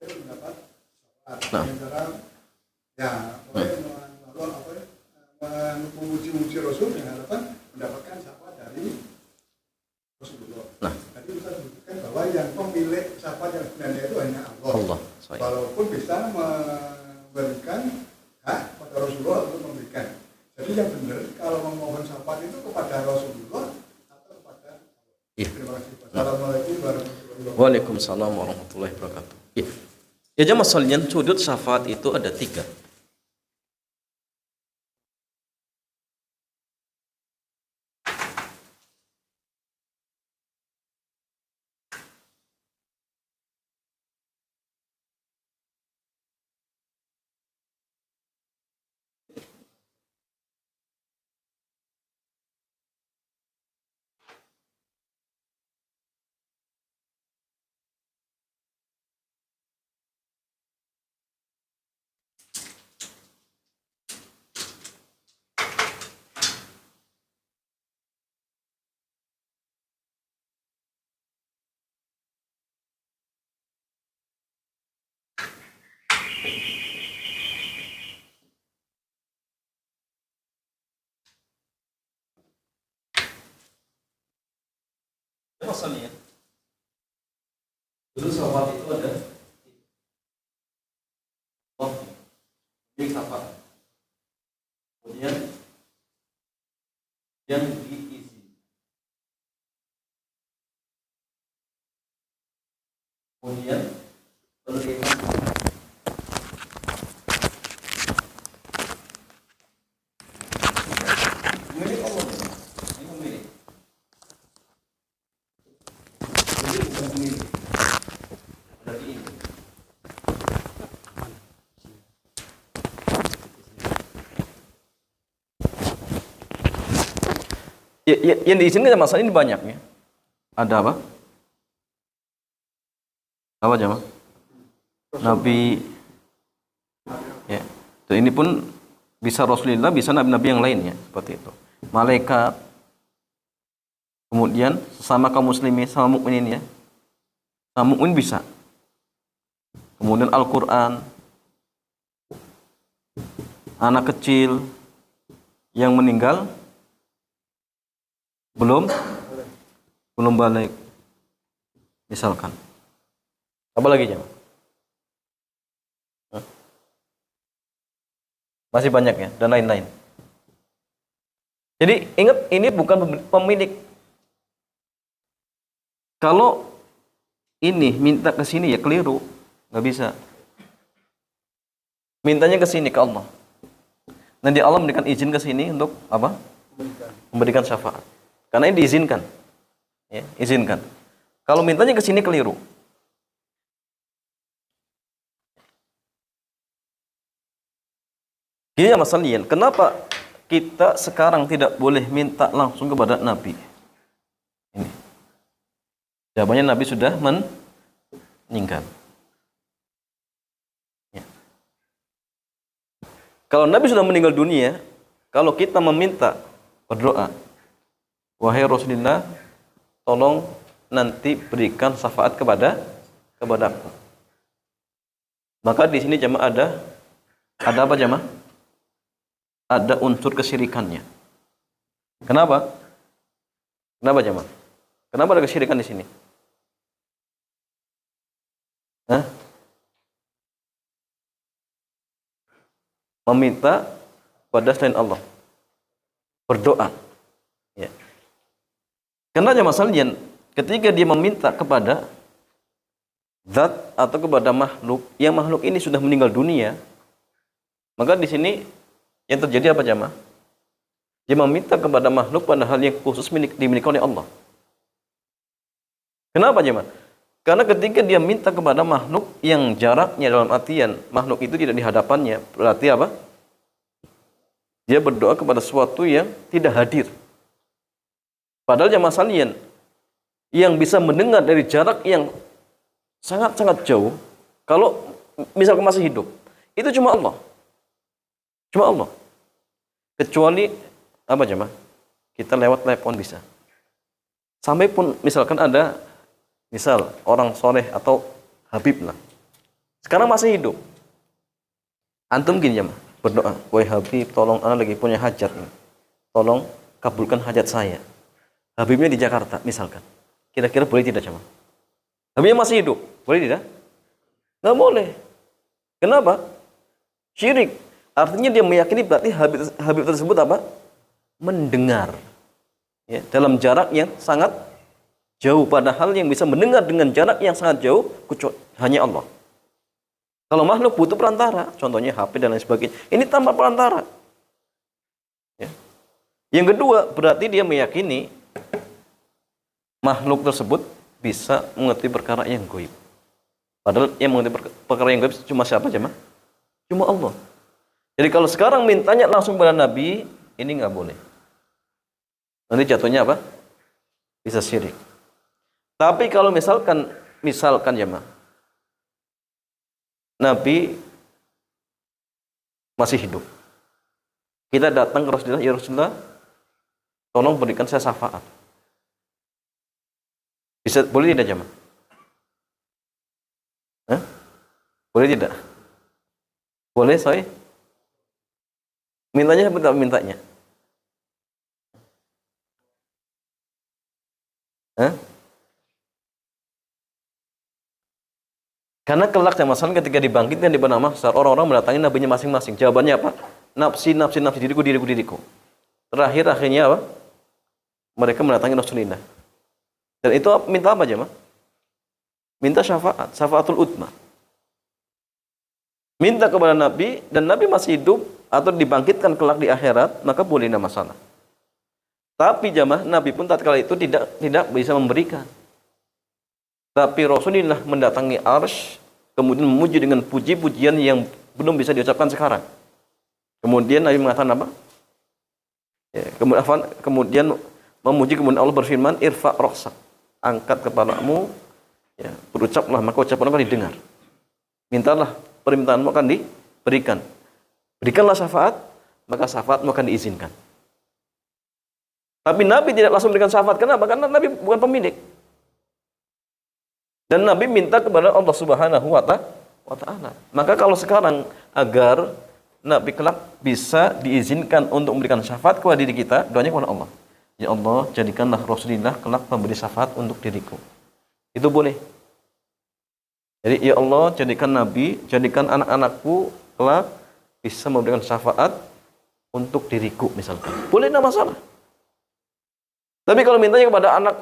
mendapat syafaat. Memuji-muji Rasul dengan harapan mendapatkan syafaat dari Rasulullah. Tadi kita sebutkan bahwa yang pemilik syafaat yang sebenarnya itu hanya Allah. Walaupun bisa memberikan hak pada Rasulullah untuk memberikan. Jadi yang benar kalau memohon syafaat itu kepada Rasulullah atau kepada Allah. Terima kasih. Assalamualaikum warahmatullahi wabarakatuh. Waalaikumsalam warahmatullahi wabarakatuh. Ya jemaah sekalian, sudut syafaat itu ada 3. masalahnya dulu sahabat itu ada Allah milik syafaat, kemudian yang diizinkan, kemudian penerima milik Allah, ini milik, jadi bukan milik, berarti ini. Yang diizinkan masalah ini banyak ya. Ada apa? Apa jemaah? Nabi ya. Dan ini pun bisa Rasulullah, bisa nabi-nabi yang lainnya seperti itu. Malaikat, kemudian sesama kaum muslimin, sama mukminin ya. Sama mukmin bisa. Kemudian Al-Qur'an, anak kecil yang meninggal belum balik, misalkan. Apa lagi jemaah? Masih banyak ya, dan lain-lain. Jadi ingat, ini bukan pemilik. Kalau ini minta ke sini ya keliru, nggak bisa. Mintanya ke sini ke Allah. Nanti Allah memberikan izin ke sini untuk apa? Memberikan syafaat. Karena ini diizinkan. Ya, izinkan. Kalau mintanya ke sini keliru. Gini ya masalahnya, kenapa kita sekarang tidak boleh minta langsung kepada Nabi? Ini. Jawabannya Nabi sudah meninggal. Ya. Kalau Nabi sudah meninggal dunia, kalau kita meminta berdoa, wahai Rasulullah, tolong nanti berikan syafaat kepadaku. Maka di sini jemaah ada apa jemaah? Ada unsur kesyirikannya. Kenapa? Kenapa jemaah? Kenapa ada kesyirikan di sini? Hah? Meminta pada selain Allah. Berdoa. Ya. Karena masalahnya ketika dia meminta kepada zat atau kepada makhluk, yang makhluk ini sudah meninggal dunia, maka di sini yang terjadi apa jemaah? Dia meminta kepada makhluk padahal yang khusus dimiliki oleh Allah. Kenapa jemaah? Karena ketika dia minta kepada makhluk yang jaraknya dalam artian makhluk itu tidak di hadapannya, berarti apa? Dia berdoa kepada sesuatu yang tidak hadir. Padahal jemaah sekalian, yang bisa mendengar dari jarak yang sangat-sangat jauh, kalau misalkan masih hidup, itu cuma Allah. Cuma Allah. Kecuali apa jemaah? Kita lewat telepon bisa. Sampai pun misalkan ada misal orang soleh atau Habib lah. Sekarang masih hidup. Antum gini jemaah, berdoa, wahai Habib, tolong ana lagi punya hajat nih. Tolong kabulkan hajat saya. Habibnya di Jakarta misalkan. Kira-kira boleh tidak jemaah? Habibnya masih hidup, boleh tidak? Nggak boleh. Kenapa? Syirik. Artinya dia meyakini berarti Habib tersebut apa? Mendengar. Ya, dalam jarak yang sangat jauh. Padahal yang bisa mendengar dengan jarak yang sangat jauh hanya Allah. Kalau makhluk butuh perantara, contohnya HP dan lain sebagainya. Ini tanpa perantara. Ya. Yang kedua, berarti dia meyakini makhluk tersebut bisa mengerti perkara yang gaib. Padahal yang mengerti perkara yang gaib cuma siapa jemaah? Cuma Allah. Jadi kalau sekarang mintanya langsung pada Nabi, ini nggak boleh. Nanti jatuhnya apa? Bisa syirik. Tapi kalau misalkan jemaah, Nabi masih hidup. Kita datang ke Rasulullah, ya Rasulullah, tolong berikan saya syafaat. Bisa, boleh tidak jemaah? Hah? Boleh tidak? Boleh, saya? Mintanya seperti apa mintanya? Hah? Karena kelak masalah ketika dibangkitkan di padang mahsyar, orang-orang mendatangi nabinya masing-masing. Jawabannya apa? Nafsi, nafsi, nafsi, diriku, diriku, diriku. Terakhir akhirnya apa? Mereka mendatangi Rasulullah. Dan itu minta apa aja, minta syafaat, syafaatul utma. Minta kepada Nabi, dan Nabi masih hidup atau dibangkitkan kelak di akhirat, maka boleh, tidak masalah. Tapi jamaah, Nabi pun tatkala itu tidak bisa memberikan. Tapi Rasulullah mendatangi arsy, kemudian memuji dengan puji-pujian yang belum bisa diucapkan sekarang. Kemudian Nabi mengatakan apa? Ya, kemudian memuji, kemudian Allah berfirman, irfa roksak, angkat kepalamu, ya, berucaplah, maka ucapanmu akan didengar. Mintalah, permintaanmu akan diberikan. Berikanlah syafaat, maka syafaatmu akan diizinkan. Tapi Nabi tidak langsung memberikan syafaat. Kenapa? Karena Nabi bukan pemilik. Dan Nabi minta kepada Allah Subhanahu wa Ta'ala. Maka kalau sekarang agar Nabi kelak bisa diizinkan untuk memberikan syafaat kepada diri kita, doanya kepada Allah. Ya Allah, jadikanlah Rasulullah kelak memberi syafaat untuk diriku. Itu boleh. Jadi ya Allah, jadikan Nabi, jadikan anak-anakku kelak bisa memberikan syafaat untuk diriku misalkan. Boleh, tidak masalah. Tapi kalau mintanya kepada anak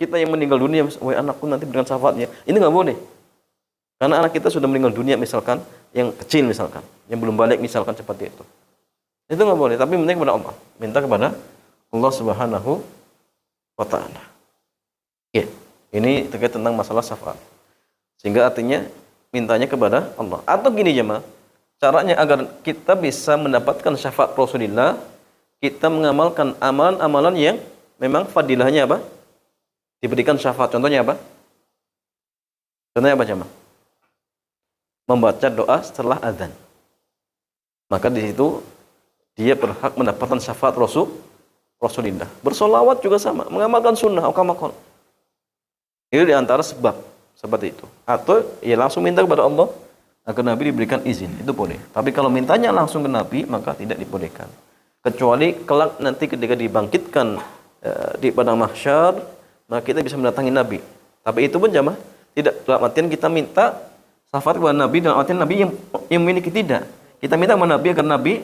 kita yang meninggal dunia, wahai anakku nanti berikan syafaatnya, ini nggak boleh. Karena anak kita sudah meninggal dunia misalkan, yang kecil misalkan, yang belum balik misalkan seperti itu. Itu nggak boleh, tapi minta kepada Allah. Minta kepada Allah Subhanahu wa Ta'ala. Oke, ini terkait tentang masalah syafaat. Sehingga artinya mintanya kepada Allah. Atau gini jemaah, caranya agar kita bisa mendapatkan syafaat Rasulullah, kita mengamalkan amalan-amalan yang memang fadilahnya apa? Diberikan syafaat. Contohnya apa? Contohnya apa jemaah? Membaca doa setelah azan. Maka di situ dia berhak mendapatkan syafaat Rasulullah. Bersolawat juga sama, mengamalkan sunnah akamakon. Itu di antara sebab seperti itu. Atau ya langsung minta kepada Allah agar Nabi diberikan izin, itu boleh. Tapi kalau mintanya langsung ke Nabi, maka tidak dibolehkan. Kecuali kelak nanti ketika dibangkitkan di padang mahsyar, maka kita bisa mendatangi Nabi. Tapi itu pun jamaah tidak dalam artian kita minta syafaat kepada Nabi dalam artian Nabi yang memiliki, tidak. Kita minta kepada Nabi agar Nabi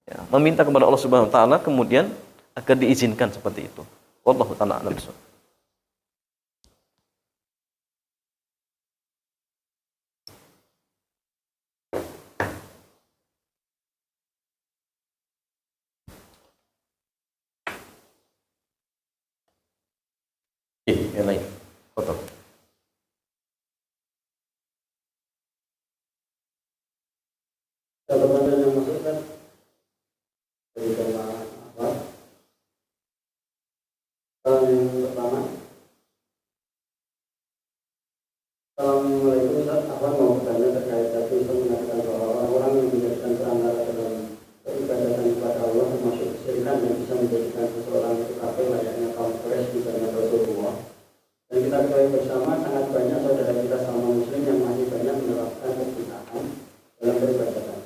ya, meminta kepada Allah Subhanahu wa Ta'ala, kemudian agar diizinkan seperti itu. Wallahu ta'ala a'lam bishawab. Yang lain, foto. Pertanyaan yang masuk kan dari tema apa? Yang pertama, Assalamualaikum Ustaz. Apa mau bertanya terkait tadi Ustaz mengatakan bahwa orang-orang yang menjadikan perantara dalam peribadatan kepada Allah termasuk kesyirikan yang bisa menjadikan seseorang itu kafir layaknya kaum Quraisy di zaman Rasulullah. Dan kita ketahui bersama sangat banyak saudara kita sama muslim yang masih banyak menerapkan kebidahan dalam peribadatan.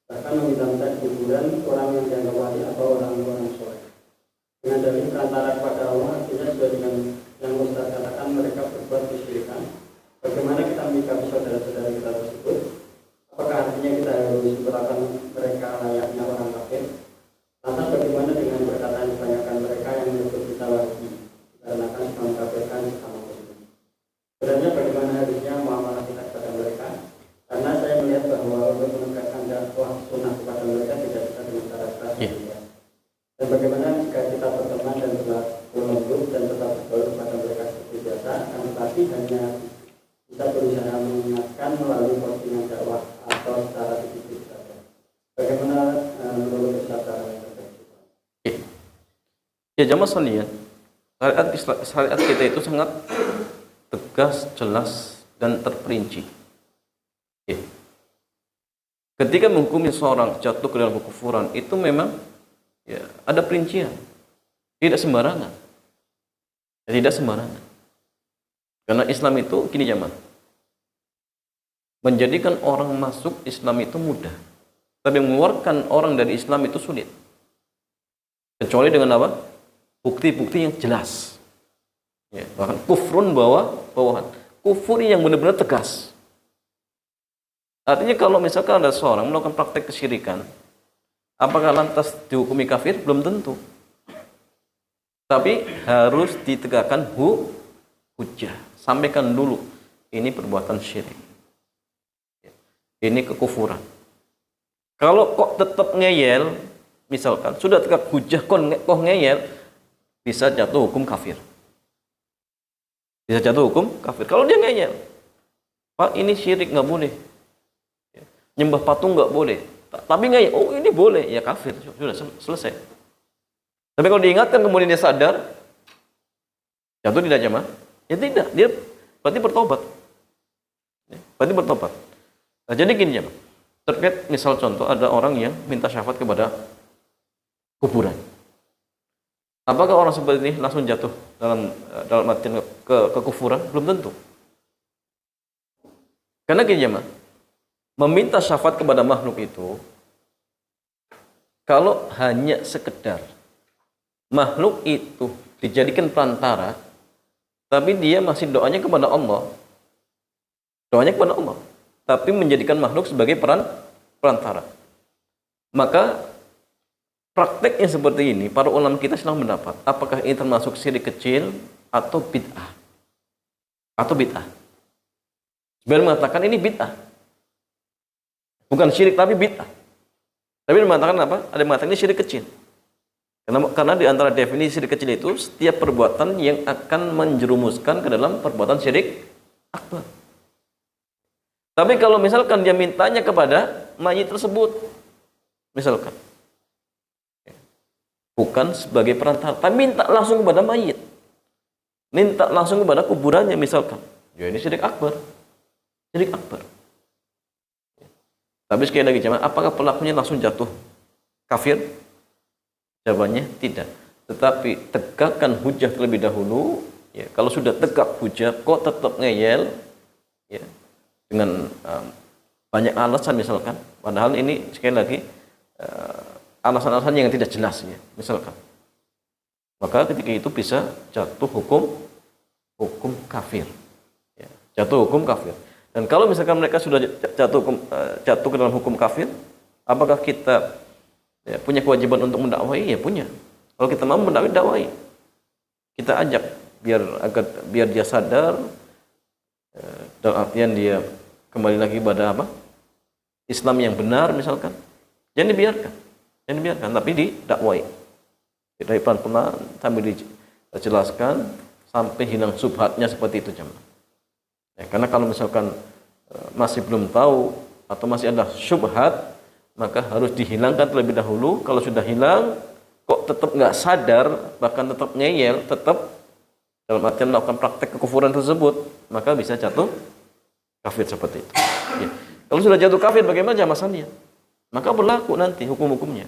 Bahkan meminta kuburan orang yang dianggap wali atau orang-orang soleh. Dengan dalil perantara kepada Allah, artinya sudah dengan yang Ustaz katakan mereka berbuat kesyirikan. Bagaimana kita menyikapi saudara-saudara kita tersebut? Apakah artinya kita harus memperlakukan mereka layaknya orang kafir? Lantas bagaimana dengan perkataan kebanyakan mereka yang menyebut kita lagi dikarenakan sudah mengkafirkan sesama muslim? Sebenarnya bagaimana harusnya muamalah kita kepada mereka? Karena saya melihat bahwa untuk menegakkan dakwah sunnah kepada mereka tidak bisa dengan cara keras. Dan bagaimana jika kita berteman dan berlaku lembut dan tetap bergaul kepada mereka seperti biasa, akan tetapi hanya bisa berusaha mengingatkan melalui postingan dakwah atau secara titik saja. Bagaimana menurut Ustaz cara yang terbaik? Ya jamaah sekalian, syariat kita itu sangat tegas, jelas, dan terperinci. Ya. Ketika menghukumi seorang jatuh ke dalam kekufuran, itu memang ya, ada perincian, tidak sembarangan. Ya, tidak sembarangan. Karena Islam itu gini jamaah, menjadikan orang masuk Islam itu mudah, tapi mengeluarkan orang dari Islam itu sulit. Kecuali dengan apa? Bukti-bukti yang jelas. Ya, bahkan kufrun bawahan. Kufur yang benar-benar tegas. Artinya kalau misalkan ada seorang melakukan praktek kesyirikan, apakah lantas dihukumi kafir? Belum tentu. Tapi harus ditegakkan hujjah. Sampaikan dulu, ini perbuatan syirik. Ini kekufuran. Kalau kok tetap ngeyel, misalkan sudah tegak hujjah kok ngeyel, bisa jatuh hukum kafir. Bisa jatuh hukum kafir. Kalau dia ngeyel, Pak ini syirik nggak boleh, nyembah patung nggak boleh. Tapi ngeyel, oh ini boleh, ya kafir. Sudah selesai. Tapi kalau diingatkan kemudian dia sadar, jatuh tidak jamaah? Ya tidak, dia berarti bertobat. Berarti bertobat. Nah, jadi gini jamaah, terkait misal contoh ada orang yang minta syafaat kepada kuburan. Apakah orang seperti ini langsung jatuh dalam artian kekufuran? Belum tentu. Karena gini jamaah, meminta syafaat kepada makhluk itu, kalau hanya sekedar makhluk itu dijadikan perantara, tapi dia masih doanya kepada Allah, tapi menjadikan makhluk sebagai perantara, maka praktek yang seperti ini para ulama kita sedang mendapat apakah ini termasuk syirik kecil atau bid'ah. Sebenarnya mengatakan ini bid'ah, bukan syirik tapi bid'ah. Tapi mengatakan apa? Ada yang mengatakan ini syirik kecil. Karena di antara definisi syirik kecil itu setiap perbuatan yang akan menjerumuskan ke dalam perbuatan syirik akbar. Tapi kalau misalkan dia mintanya kepada mayit tersebut, misalkan bukan sebagai perantara, tapi minta langsung kepada mayit, minta langsung kepada kuburannya misalkan, ya ini syirik akbar. Tapi sekali lagi jemaah, apakah pelakunya langsung jatuh kafir? Jawabannya tidak. Tetapi tegakkan hujjah terlebih dahulu. Ya, kalau sudah tegak hujjah, kok tetap ngeyel, ya, dengan banyak alasan misalkan. Padahal ini sekali lagi alasan-alasan yang tidak jelas, ya, misalkan. Maka ketika itu bisa jatuh hukum kafir. Ya, jatuh hukum kafir. Dan kalau misalkan mereka sudah jatuh ke dalam hukum kafir, apakah kita punya kewajiban untuk mendakwai? Ya punya. Kalau kita mau mendakwai, dakwai. Kita ajak biar dia sadar, dalam artian dia kembali lagi pada apa? Islam yang benar misalkan. Jangan dibiarkan, tapi didakwai. Dari pelan-pelan sambil dijelaskan sampai hilang subhatnya seperti itu jemaah. Ya, karena kalau misalkan masih belum tahu atau masih ada syubhat, maka harus dihilangkan terlebih dahulu. Kalau sudah hilang, kok tetap nggak sadar, bahkan tetap ngeyel, tetap dalam artian melakukan praktek kekufuran tersebut, maka bisa jatuh kafir seperti itu. Ya. Kalau sudah jatuh kafir, bagaimana jamasannya? Maka berlaku nanti hukum-hukumnya.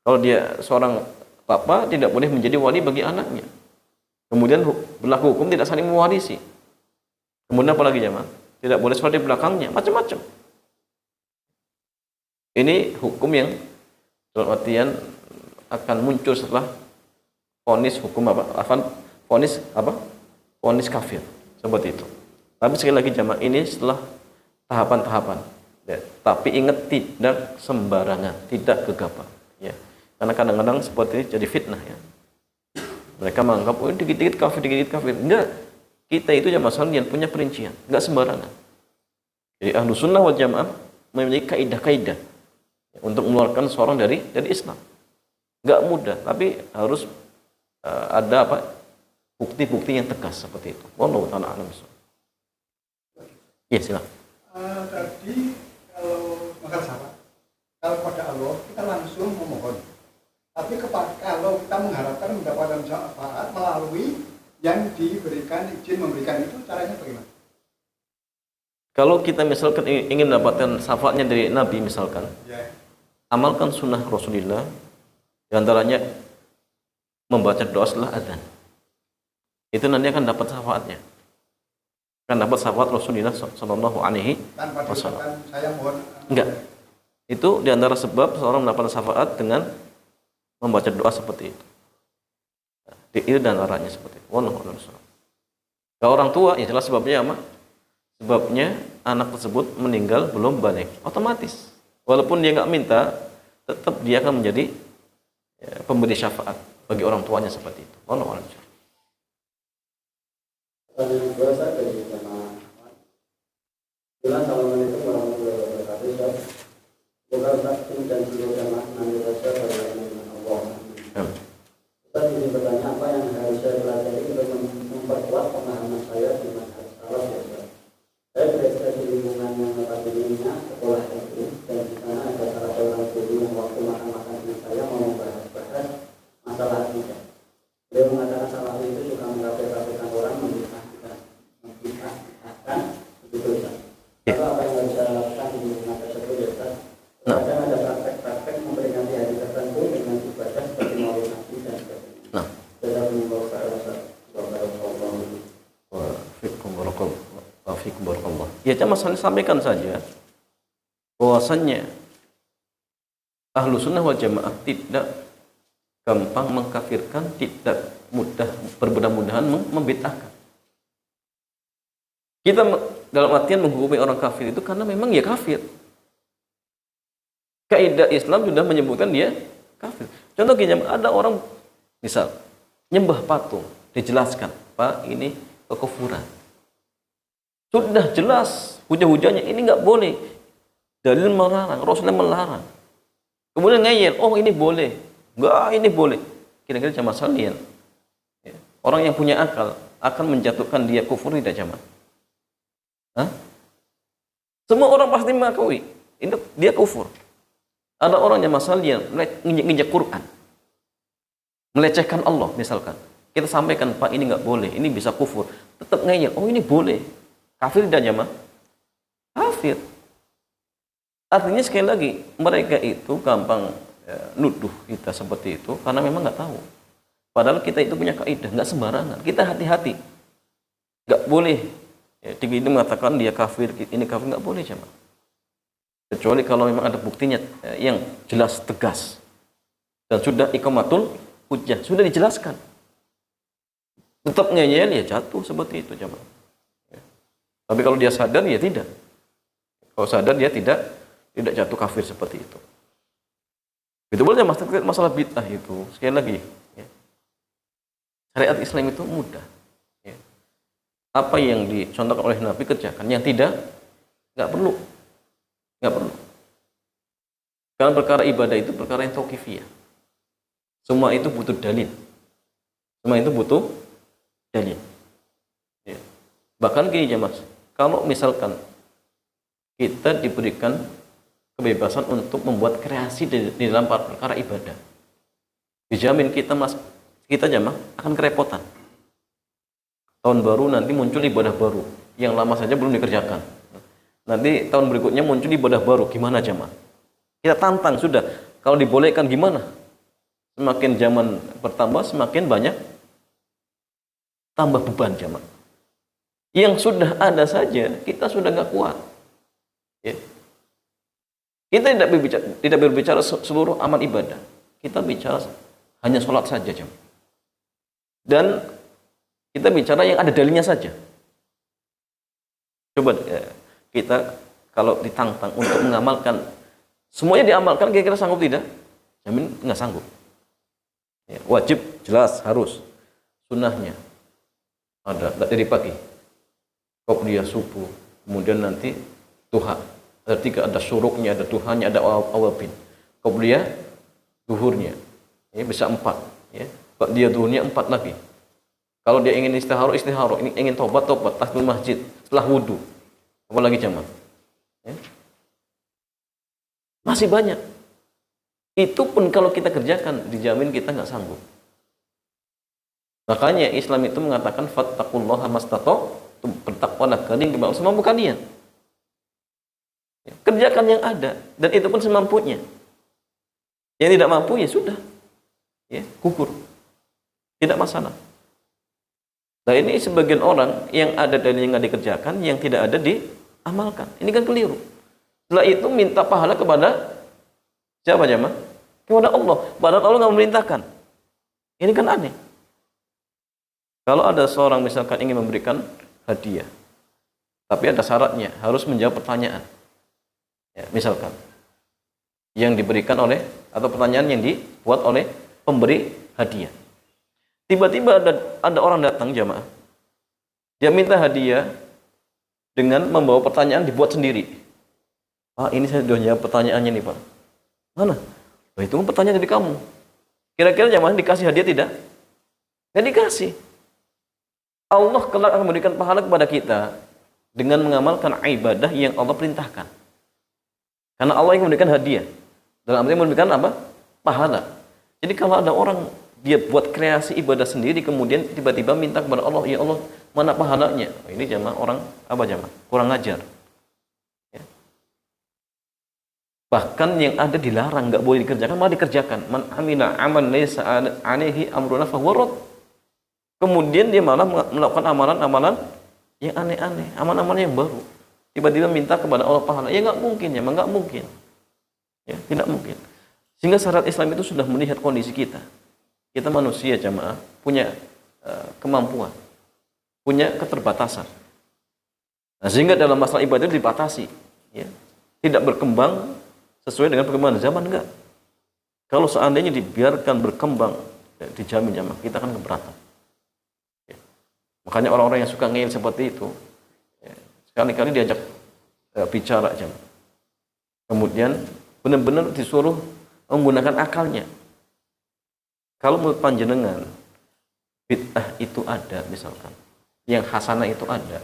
Kalau dia seorang bapak, tidak boleh menjadi wali bagi anaknya. Kemudian berlaku hukum tidak saling mewarisi. Kemudian apa lagi jamaah? Tidak boleh sholat di belakangnya, macam-macam. Ini hukum yang dalam artian akan muncul setelah vonis hukum vonis kafir seperti itu. Tapi sekali lagi jamaah, ini setelah tahapan-tahapan. Ya, tapi ingat tidak sembarangan, tidak gegabah. Ya, karena kadang-kadang seperti ini jadi fitnah. Ya. Mereka menganggap oh dikit-dikit kafir. Enggak, kita itu jamaah sekalian punya perincian, enggak sembarangan. Jadi Ahlus Sunnah wal Jamaah memiliki kaidah-kaidah untuk mengeluarkan seorang dari Islam. Enggak mudah, tapi harus ada bukti-bukti yang tegas seperti itu. Wallahu ta'ala a'lam. Ya, silakan. Tadi kalau makan syafaat, kalau pada Allah kita langsung memohon. Tapi kalau kita mengharapkan mendapatkan syafaat melalui yang diberikan izin memberikan itu, caranya bagaimana? Kalau kita misalkan ingin mendapatkan syafaatnya dari Nabi misalkan, amalkan sunnah Rasulullah, diantaranya membaca doa setelah adzan. Itu nanti akan dapat syafaatnya. Akan dapat syafaat Rasulullah sallallahu alaihi wasallam. Saya mohon. Enggak. Itu diantara sebab seorang mendapatkan syafaat dengan membaca doa seperti itu. Itu diantaranya seperti itu. Wallahu a'lam. Kalau orang tua, ya jelas sebabnya apa? Sebabnya anak tersebut meninggal belum balik, otomatis walaupun dia nggak minta, tetap dia akan menjadi pemberi syafaat bagi orang tuanya seperti itu. Allah a'lam. Pertanyaan kedua saya dari jemaah. Assalamualaikum warahmatullahi wabarakatuh. Semoga saksi dan seluruh jemaah senantiasa berada dengan Allah. Ustaz, izin bertanya, apa yang harus saya pelajari untuk memperkuat pemahaman saya di manhaj salaf ya Ustaz? Saya berekspresi lingkungan yang notabene-nya sekolah itu, dan di sana ada salah seorang guru yang waktu makan-makan dengan saya mau membahas masalah akidah. Beliau mengatakan salaf itu suka mengkafir-kafirkan orang, membid'ahkan begitu Ustaz. Lalu apa yang harus saya lakukan di lingkungan tersebut ya Ustaz? Kadang ada praktek-praktek memperingati hari tertentu dengan ibadah seperti maulid nabi dan sebagainya. Saya mengimbau kepada Ustaz. Barakallah. Ya, cuma saya sampaikan saja bahwasannya ahlu sunnah wal jamaah tidak gampang mengkafirkan, tidak mudah bermudah-mudahan membid'ahkan. Kita dalam artian menghukumi orang kafir itu karena memang ya kafir. Kaidah Islam sudah menyebutkan dia kafir. Contoh gini, ada orang misal nyembah patung, dijelaskan, Pak, ini kekufuran. Sudah jelas hujah-hujahnya, ini nggak boleh. Dalil melarang, Rasulullah melarang. Kemudian ngeyel, oh ini boleh. Enggak, ini boleh. Kira-kira jamaah sekalian, orang yang punya akal akan menjatuhkan dia kufur tidak jamaah? Hah? Semua orang pasti mengakui ini dia kufur. Ada orang yang masalahnya nginjak Quran, melecehkan Allah misalkan. Kita sampaikan, Pak, ini nggak boleh, ini bisa kufur. Tetap ngeyel, oh ini boleh. Kafir tidak jamaah? Kafir. Artinya sekali lagi, mereka itu gampang nuduh kita seperti itu karena memang nggak tahu. Padahal kita itu punya kaidah, nggak sembarangan. Kita hati-hati. Nggak boleh. Tinggi ini mengatakan dia kafir, ini kafir, nggak boleh jamaah. Kecuali kalau memang ada buktinya yang jelas tegas dan sudah iqamatul hujjah, sudah dijelaskan. Tetap ngeyel ya jatuh seperti itu jamaah. Tapi kalau dia sadar ya tidak. Kalau sadar dia tidak jatuh kafir seperti itu. Itu boleh masalah bid'ah itu. Sekali lagi, ya. Syariat Islam itu mudah. Ya. Apa yang dicontohkan oleh Nabi kerjakan, yang tidak nggak perlu. Karena perkara ibadah itu perkara yang tauqifiyah. Semua itu butuh dalil. Ya. Bahkan gini ya Mas, kalau misalkan kita diberikan kebebasan untuk membuat kreasi di dalam perkara ibadah, dijamin kita jamaah akan kerepotan. Tahun baru nanti muncul ibadah baru yang lama saja belum dikerjakan. Nanti tahun berikutnya muncul ibadah baru, gimana jamaah? Kita tantang sudah. Kalau dibolehkan gimana? Semakin zaman bertambah, semakin banyak tambah beban jamaah. Yang sudah ada saja kita sudah nggak kuat. Ya. Kita tidak berbicara seluruh amal ibadah. Kita bicara hanya sholat saja jamaah. Dan kita bicara yang ada dalilnya saja. Coba kita kalau ditantang untuk mengamalkan semuanya diamalkan, kira-kira sanggup tidak? Jamin nggak sanggup. Ya, wajib jelas harus. Sunnahnya ada dari pagi. Qobliyah subuh, kemudian nanti duha. Ada tiga, ada syuruknya, ada duhanya, ada awabin. Qobliyah duhurnya, ya, bisa 4. Ya. Dia duhurnya 4 lagi. Kalau dia ingin istiharoh, ingin tobat, tahiyatul masjid, setelah wudu. Apalagi jamaah. Ya. Masih banyak. Itu pun kalau kita kerjakan, dijamin kita nggak sanggup. Makanya Islam itu mengatakan fattaqullaha mastata'tum, bertakwalah kalian semampu kalian. Ya, kerjakan yang ada, dan itu pun semampunya. Yang tidak mampu ya sudah, ya gugur, tidak masalah. Nah ini sebagian orang yang ada dan yang nggak dikerjakan, yang tidak ada diamalkan. Ini kan keliru. Setelah itu minta pahala kepada siapa jemaah? Kepada Allah. Padahal Allah nggak memerintahkan. Ini kan aneh. Kalau ada seorang misalkan ingin memberikan hadiah, Tapi ada syaratnya, harus menjawab pertanyaan. Ya, misalkan yang diberikan oleh atau pertanyaan yang dibuat oleh pemberi hadiah. Tiba-tiba ada orang datang jamaah. Dia minta hadiah dengan membawa pertanyaan dibuat sendiri. Pak, ini saya sudah jawab pertanyaannya nih Pak. Mana? Oh, itu kan pertanyaan dari kamu. Kira-kira jamaah dikasih hadiah tidak? Nggak dikasih. Allah kelak akan memberikan pahala kepada kita dengan mengamalkan ibadah yang Allah perintahkan. Karena Allah yang memberikan hadiah. Dalam arti memberikan apa? Pahala. Jadi kalau ada orang dia buat kreasi ibadah sendiri kemudian tiba-tiba minta kepada Allah, ya Allah, mana pahalanya? Oh, ini jamaah orang apa jamaah? Kurang ajar. Ya. Bahkan yang ada dilarang, nggak boleh dikerjakan, malah dikerjakan. Man amila amal laysa alaihi amruna fahuwa rad. Kemudian dia malah melakukan amalan-amalan yang aneh-aneh, amalan-amalan yang baru. Tiba-tiba minta kepada Allah pahala. Ya nggak mungkin ya, nggak mungkin. Ya, tidak mungkin. Sehingga syariat Islam itu sudah melihat kondisi kita. Kita manusia jamaah punya kemampuan, punya keterbatasan. Nah, sehingga dalam masalah ibadah itu dibatasi, ya. Tidak berkembang sesuai dengan perkembangan zaman, enggak. Kalau seandainya dibiarkan berkembang, ya, dijamin jamaah kita akan keberatan. Ya. Makanya orang-orang yang suka ngeyel seperti itu, ya, sekali-kali diajak bicara jamaah. Kemudian benar-benar disuruh menggunakan akalnya. Kalau menurut panjenengan bid'ah itu ada misalkan, yang hasanah itu ada,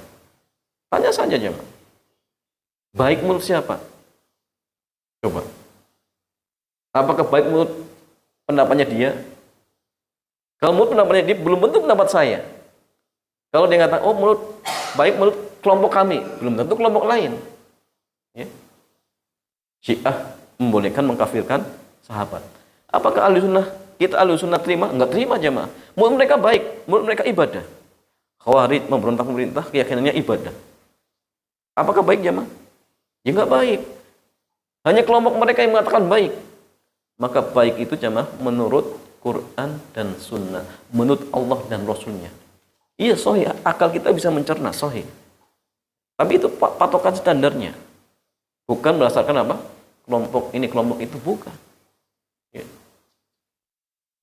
tanya saja jemaah. Baik menurut siapa? Coba. Apakah baik menurut pendapatnya dia? Kalau menurut pendapatnya dia, belum tentu pendapat saya. Kalau dia kata, oh baik menurut kelompok kami, belum tentu kelompok lain. Ya. Syiah membolehkan mengkafirkan sahabat. Apakah ahli sunnah, kita ahli sunnah terima? Enggak terima jemaah. Menurut mereka baik, menurut mereka ibadah. Khawarij memberontak pemerintah, keyakinannya ibadah. Apakah baik jemaah? Ya enggak baik. Hanya kelompok mereka yang mengatakan baik. Maka baik itu jemaah menurut Quran dan sunnah, menurut Allah dan Rasulnya. Iya sahih, akal kita bisa mencerna sahih. Tapi itu patokan standarnya. Bukan berdasarkan apa? Kelompok ini, kelompok itu, bukan. Ya.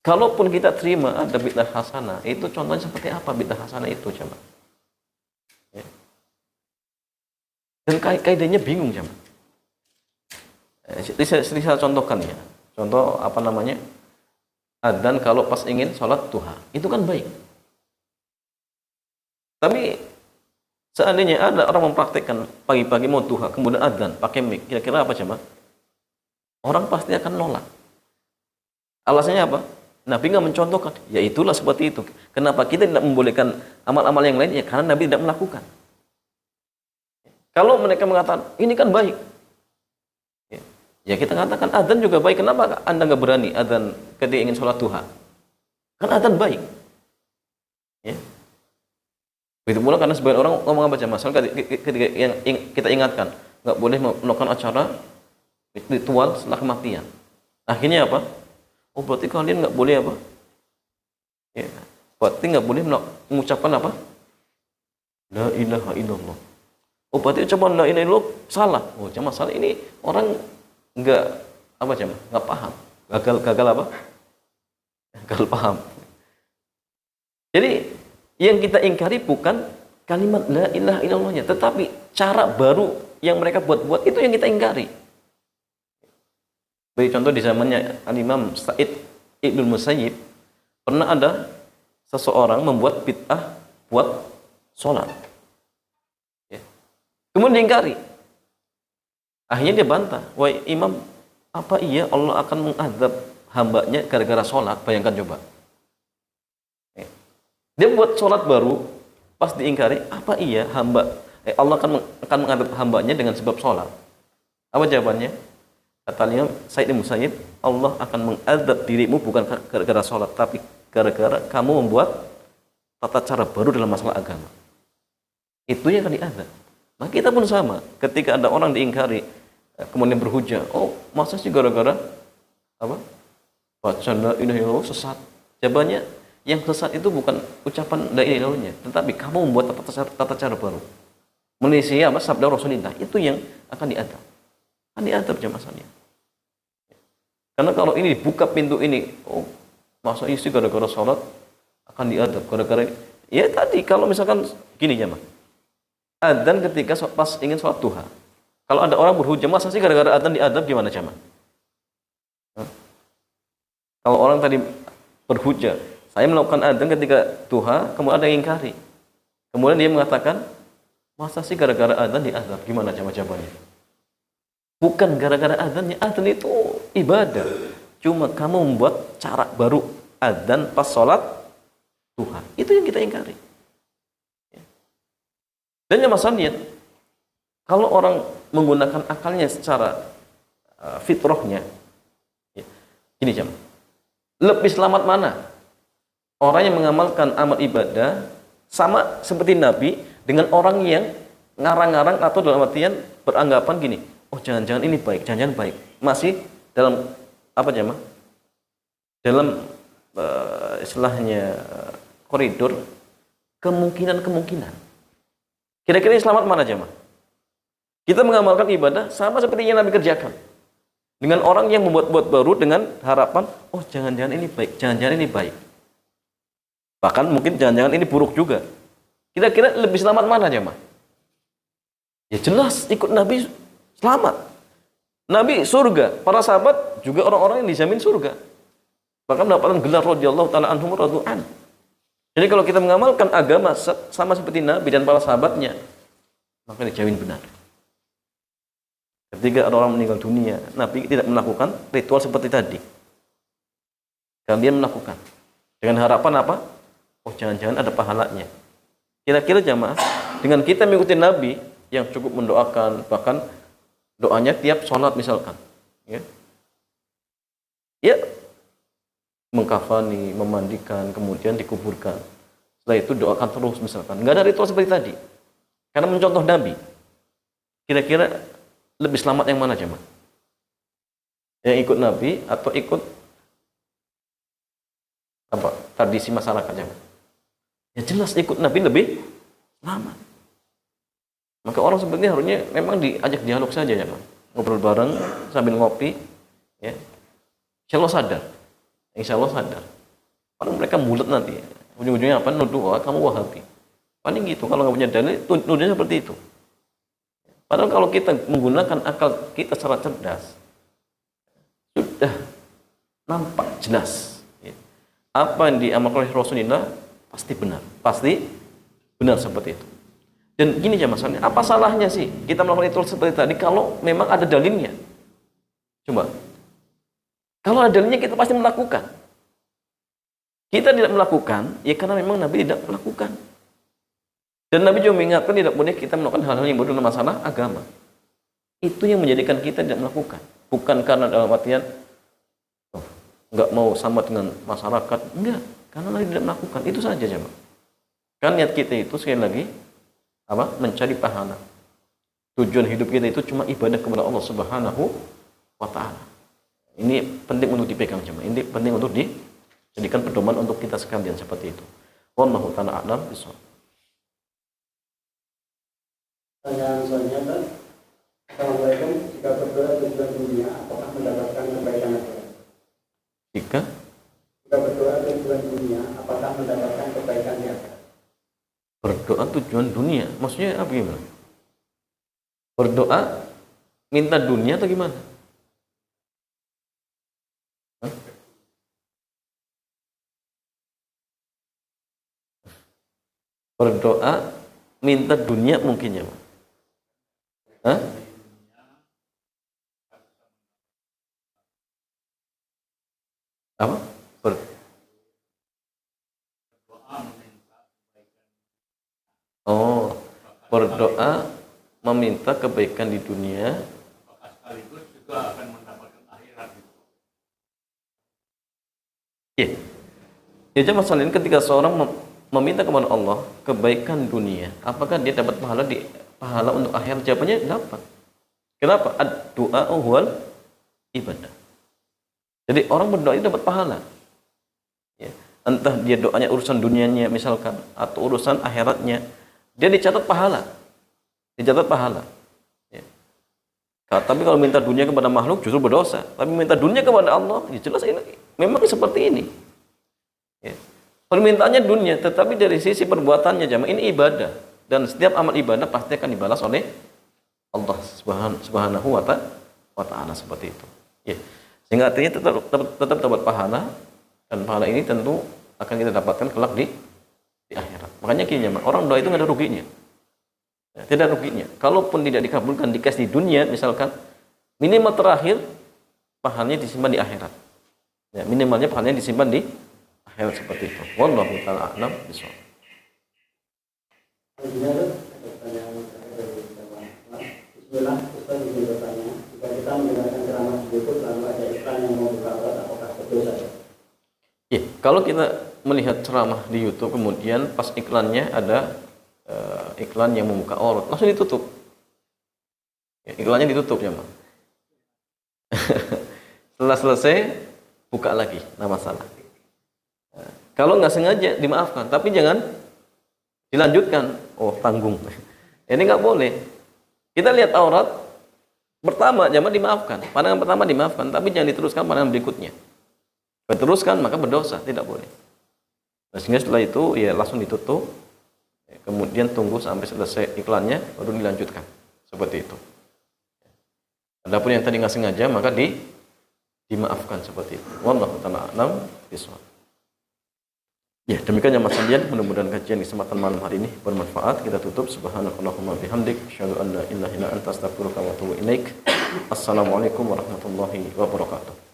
Kalaupun kita terima ada bid'ah hasanah, itu contohnya seperti apa bid'ah hasanah itu, jemaah? Ya. Dan kaidahnya bingung, jemaah. Saya contohkan ya. Contoh apa namanya? Adzan kalau pas ingin sholat duha, itu kan baik. Tapi seandainya ada orang mempraktekkan pagi-pagi mau duha, kemudian adzan pakai mic, kira-kira apa jemaah? Orang pasti akan nolak. Alasannya apa? Nabi nggak mencontohkan. Ya itulah seperti itu. Kenapa kita tidak membolehkan amal-amal yang lain? Ya karena Nabi tidak melakukan. Kalau mereka mengatakan ini kan baik, ya kita katakan adzan juga baik. Kenapa Anda nggak berani adzan ketika ingin sholat duha? Kan adzan baik. Ya. Begitu pula karena sebagian orang ngomong apa aja, masalah ketika yang kita ingatkan nggak boleh melakukan acara ritual setelah kematian. Akhirnya apa? Oh berarti kalian nggak boleh apa? Ya, berarti nggak boleh mengucapkan apa? La ilaha illallah. Oh berarti ucapan la ilaha illallah salah. Oh cuma salah ini orang nggak apa cuma nggak paham. Gagal apa? Gagal paham. Jadi yang kita ingkari bukan kalimat la ilaha illallahnya, tetapi cara baru yang mereka buat itu yang kita ingkari. Bagi contoh di zamannya Al-Imam Sa'id Ibnul Musayyib, pernah ada seseorang membuat bid'ah buat sholat. Ya. Kemudian diingkari. Akhirnya dia bantah, wahai imam, apa iya Allah akan mengadab hambanya gara-gara sholat? Bayangkan coba. Ya. Dia buat sholat baru, pas diingkari, apa iya Allah akan mengadab hambanya dengan sebab sholat? Apa jawabannya? Kata Imam Sa'id bin Musayyib, Allah akan mengadab dirimu bukan gara-gara sholat, tapi gara-gara kamu membuat tata cara baru dalam masalah agama. Itu yang akan diadab. Nah kita pun sama, ketika ada orang diingkari, kemudian berhujah, oh masa sih gara-gara apa? Baca la ilaha illallah sesat. Jawabannya, yang sesat itu bukan ucapan la ilaha illallahnya, tetapi kamu membuat tata cara baru. Menyelisihi apa? Sabda Rasulullah. Itu yang akan diadab. Akan diadab jamaah sekalian. Karena kalau ini dibuka pintu ini, oh, masa isi gara-gara sholat akan diadab. Gara-gara ya tadi kalau misalkan gini jamaah. Adzan ketika pas ingin sholat duha. Kalau ada orang berhujah, masa sih gara-gara adzan diadab gimana jamaah? Kalau orang tadi berhujah, saya melakukan adzan ketika duha, kemudian ada yang ingkari. Kemudian dia mengatakan, masa sih gara-gara adzan diazab? Gimana jawabannya? Bukan gara-gara adzannya, adzan itu ibadah. Cuma kamu membuat cara baru adzan pas sholat duha. Itu yang kita ingkari. Dan yang masalahnya, kalau orang menggunakan akalnya secara fitrahnya, gini jam, lebih selamat mana? Orang yang mengamalkan amal ibadah sama seperti Nabi dengan orang yang ngarang-ngarang atau dalam artian beranggapan gini, oh jangan-jangan ini baik, jangan-jangan baik. Masih dalam apa jemaah? Dalam istilahnya koridor kemungkinan-kemungkinan. Kira-kira ini selamat mana jemaah? Kita mengamalkan ibadah sama seperti yang Nabi kerjakan. Dengan orang yang membuat-buat baru dengan harapan, oh jangan-jangan ini baik, jangan-jangan ini baik. Bahkan mungkin jangan-jangan ini buruk juga. Kira-kira lebih selamat mana jemaah? Ya jelas ikut Nabi selamat. Nabi surga, para sahabat juga orang-orang yang dijamin surga. Bahkan mendapatkan gelar radhiyallahu taala anhum radhu'an. Jadi kalau kita mengamalkan agama sama seperti Nabi dan para sahabatnya, maka dijamin benar. Ketika ada orang meninggal dunia, Nabi tidak melakukan ritual seperti tadi. Kalian melakukan dengan harapan apa? Oh jangan-jangan ada pahalanya. Kira-kira jamaah, dengan kita mengikuti Nabi yang cukup mendoakan, bahkan doanya tiap sholat misalkan, ya mengkafani, memandikan, kemudian dikuburkan. Setelah itu doakan terus misalkan. Nggak ada ritual seperti tadi. Karena mencontoh Nabi. Kira-kira lebih selamat yang mana jemaah? Yang ikut Nabi atau ikut apa? Tradisi masyarakat jemaah? Ya jelas ikut Nabi lebih selamat. Maka orang seperti ini harusnya memang diajak dialog saja jemaah. Ngobrol bareng sambil ngopi, ya. Insya Allah sadar. Kalau mereka bulat nanti, ujung-ujungnya apa? Nuduh, oh, kamu Wahabi. Paling gitu. Kalau nggak punya dalil, nuduhnya seperti itu. Padahal kalau kita menggunakan akal kita secara cerdas, sudah nampak jelas. Apa yang diamalkan oleh Rasulullah pasti benar seperti itu. Dan gini aja masalahnya, apa salahnya sih kita melakukan itu seperti tadi kalau memang ada dalilnya? Coba, kalau ada dalilnya kita pasti melakukan. Kita tidak melakukan, ya karena memang Nabi tidak melakukan. Dan Nabi juga mengingatkan tidak boleh kita melakukan hal-hal yang baru dalam masalah agama. Itu yang menjadikan kita tidak melakukan. Bukan karena dalam artian nggak mau sama dengan masyarakat. Enggak, karena Nabi tidak melakukan. Itu saja jemaah. Kan niat kita itu sekali lagi apa? Mencari pahala. Tujuan hidup kita itu cuma ibadah kepada Allah Subhanahu wa taala. Ini penting untuk dipegang jemaah. Ini penting untuk dijadikan pedoman untuk kita sekalian seperti itu. Wallahu taala a'lam bishawab. Pertanyaan selanjutnya, Assalamualaikum, jika berdoa tujuan dunia, apakah mendapatkan kebaikan akhirat? Jika berdoa tujuan dunia, apakah mendapatkan kebaikan di akhirat? Berdoa tujuan dunia, maksudnya apa gimana? Berdoa minta dunia atau gimana? Hah? Berdoa minta dunia mungkin ya, Pak? Hah? Apa? Berdoa meminta kebaikan di dunia. Sekaligus juga akan mendapatkan akhirat. Ya. Jadi masalah ini ketika seorang meminta kepada Allah kebaikan dunia, apakah dia dapat pahala untuk akhirat? Jawabannya dapat. Kenapa? Doa huwal ibadah. Jadi orang berdoa itu dapat pahala. Ya. Entah dia doanya urusan dunianya misalkan atau urusan akhiratnya, dia dicatat pahala. dicatat pahala. Ya. Tapi kalau minta dunia kepada makhluk justru berdosa. Tapi minta dunia kepada Allah, ya jelas ini memang seperti ini. Ya. Permintaannya dunia, tetapi dari sisi perbuatannya jamaah ini ibadah, dan setiap amal ibadah pasti akan dibalas oleh Allah Subhanahu wa Ta'ala seperti itu. Ya. Sehingga artinya tetap dapat pahala, dan pahala ini tentu akan kita dapatkan kelak di akhirat. Makanya gini jamaah, orang doa itu nggak ada ruginya. Ya, tidak ruginya. Kalaupun tidak dikabulkan dikasih di dunia misalkan, minimal terakhir pahalanya disimpan di akhirat. Ya, minimalnya pahalanya disimpan di akhirat seperti itu. Wallahu taala a'lam bishawab. Bismillah, Ustaz izin bertanya, jika kita mendengarkan ceramah di YouTube lalu ada iklan yang membuka aurat, apakah betul saja? Ya, kalau kita melihat ceramah di YouTube kemudian pas iklannya ada iklan yang membuka aurat, langsung ditutup. Ya, iklannya ditutup ya, Mas. Setelah selesai buka lagi, nah masalah. Kalau nggak sengaja dimaafkan, tapi jangan dilanjutkan. Oh, tanggung. Ini nggak boleh. Kita lihat aurat pertama jangan dimaafkan. Pandangan pertama dimaafkan, tapi jangan diteruskan pandangan berikutnya. Diteruskan maka berdosa, tidak boleh. Nah, sehingga setelah itu ya langsung ditutup. Kemudian tunggu sampai selesai iklannya baru dilanjutkan. Seperti itu. Adapun yang tadi nggak sengaja maka dimaafkan seperti itu. Wallahu ta'ala a'lam bishawab. Ya, demikian yang Mas Dian, mudah-mudahan kajian di kesempatan malam hari ini bermanfaat. Kita tutup subhanakallahumma bihamdik asyhadu an la ilaha illa anta astaghfiruka wa atubu ilaik. Assalamualaikum warahmatullahi wabarakatuh.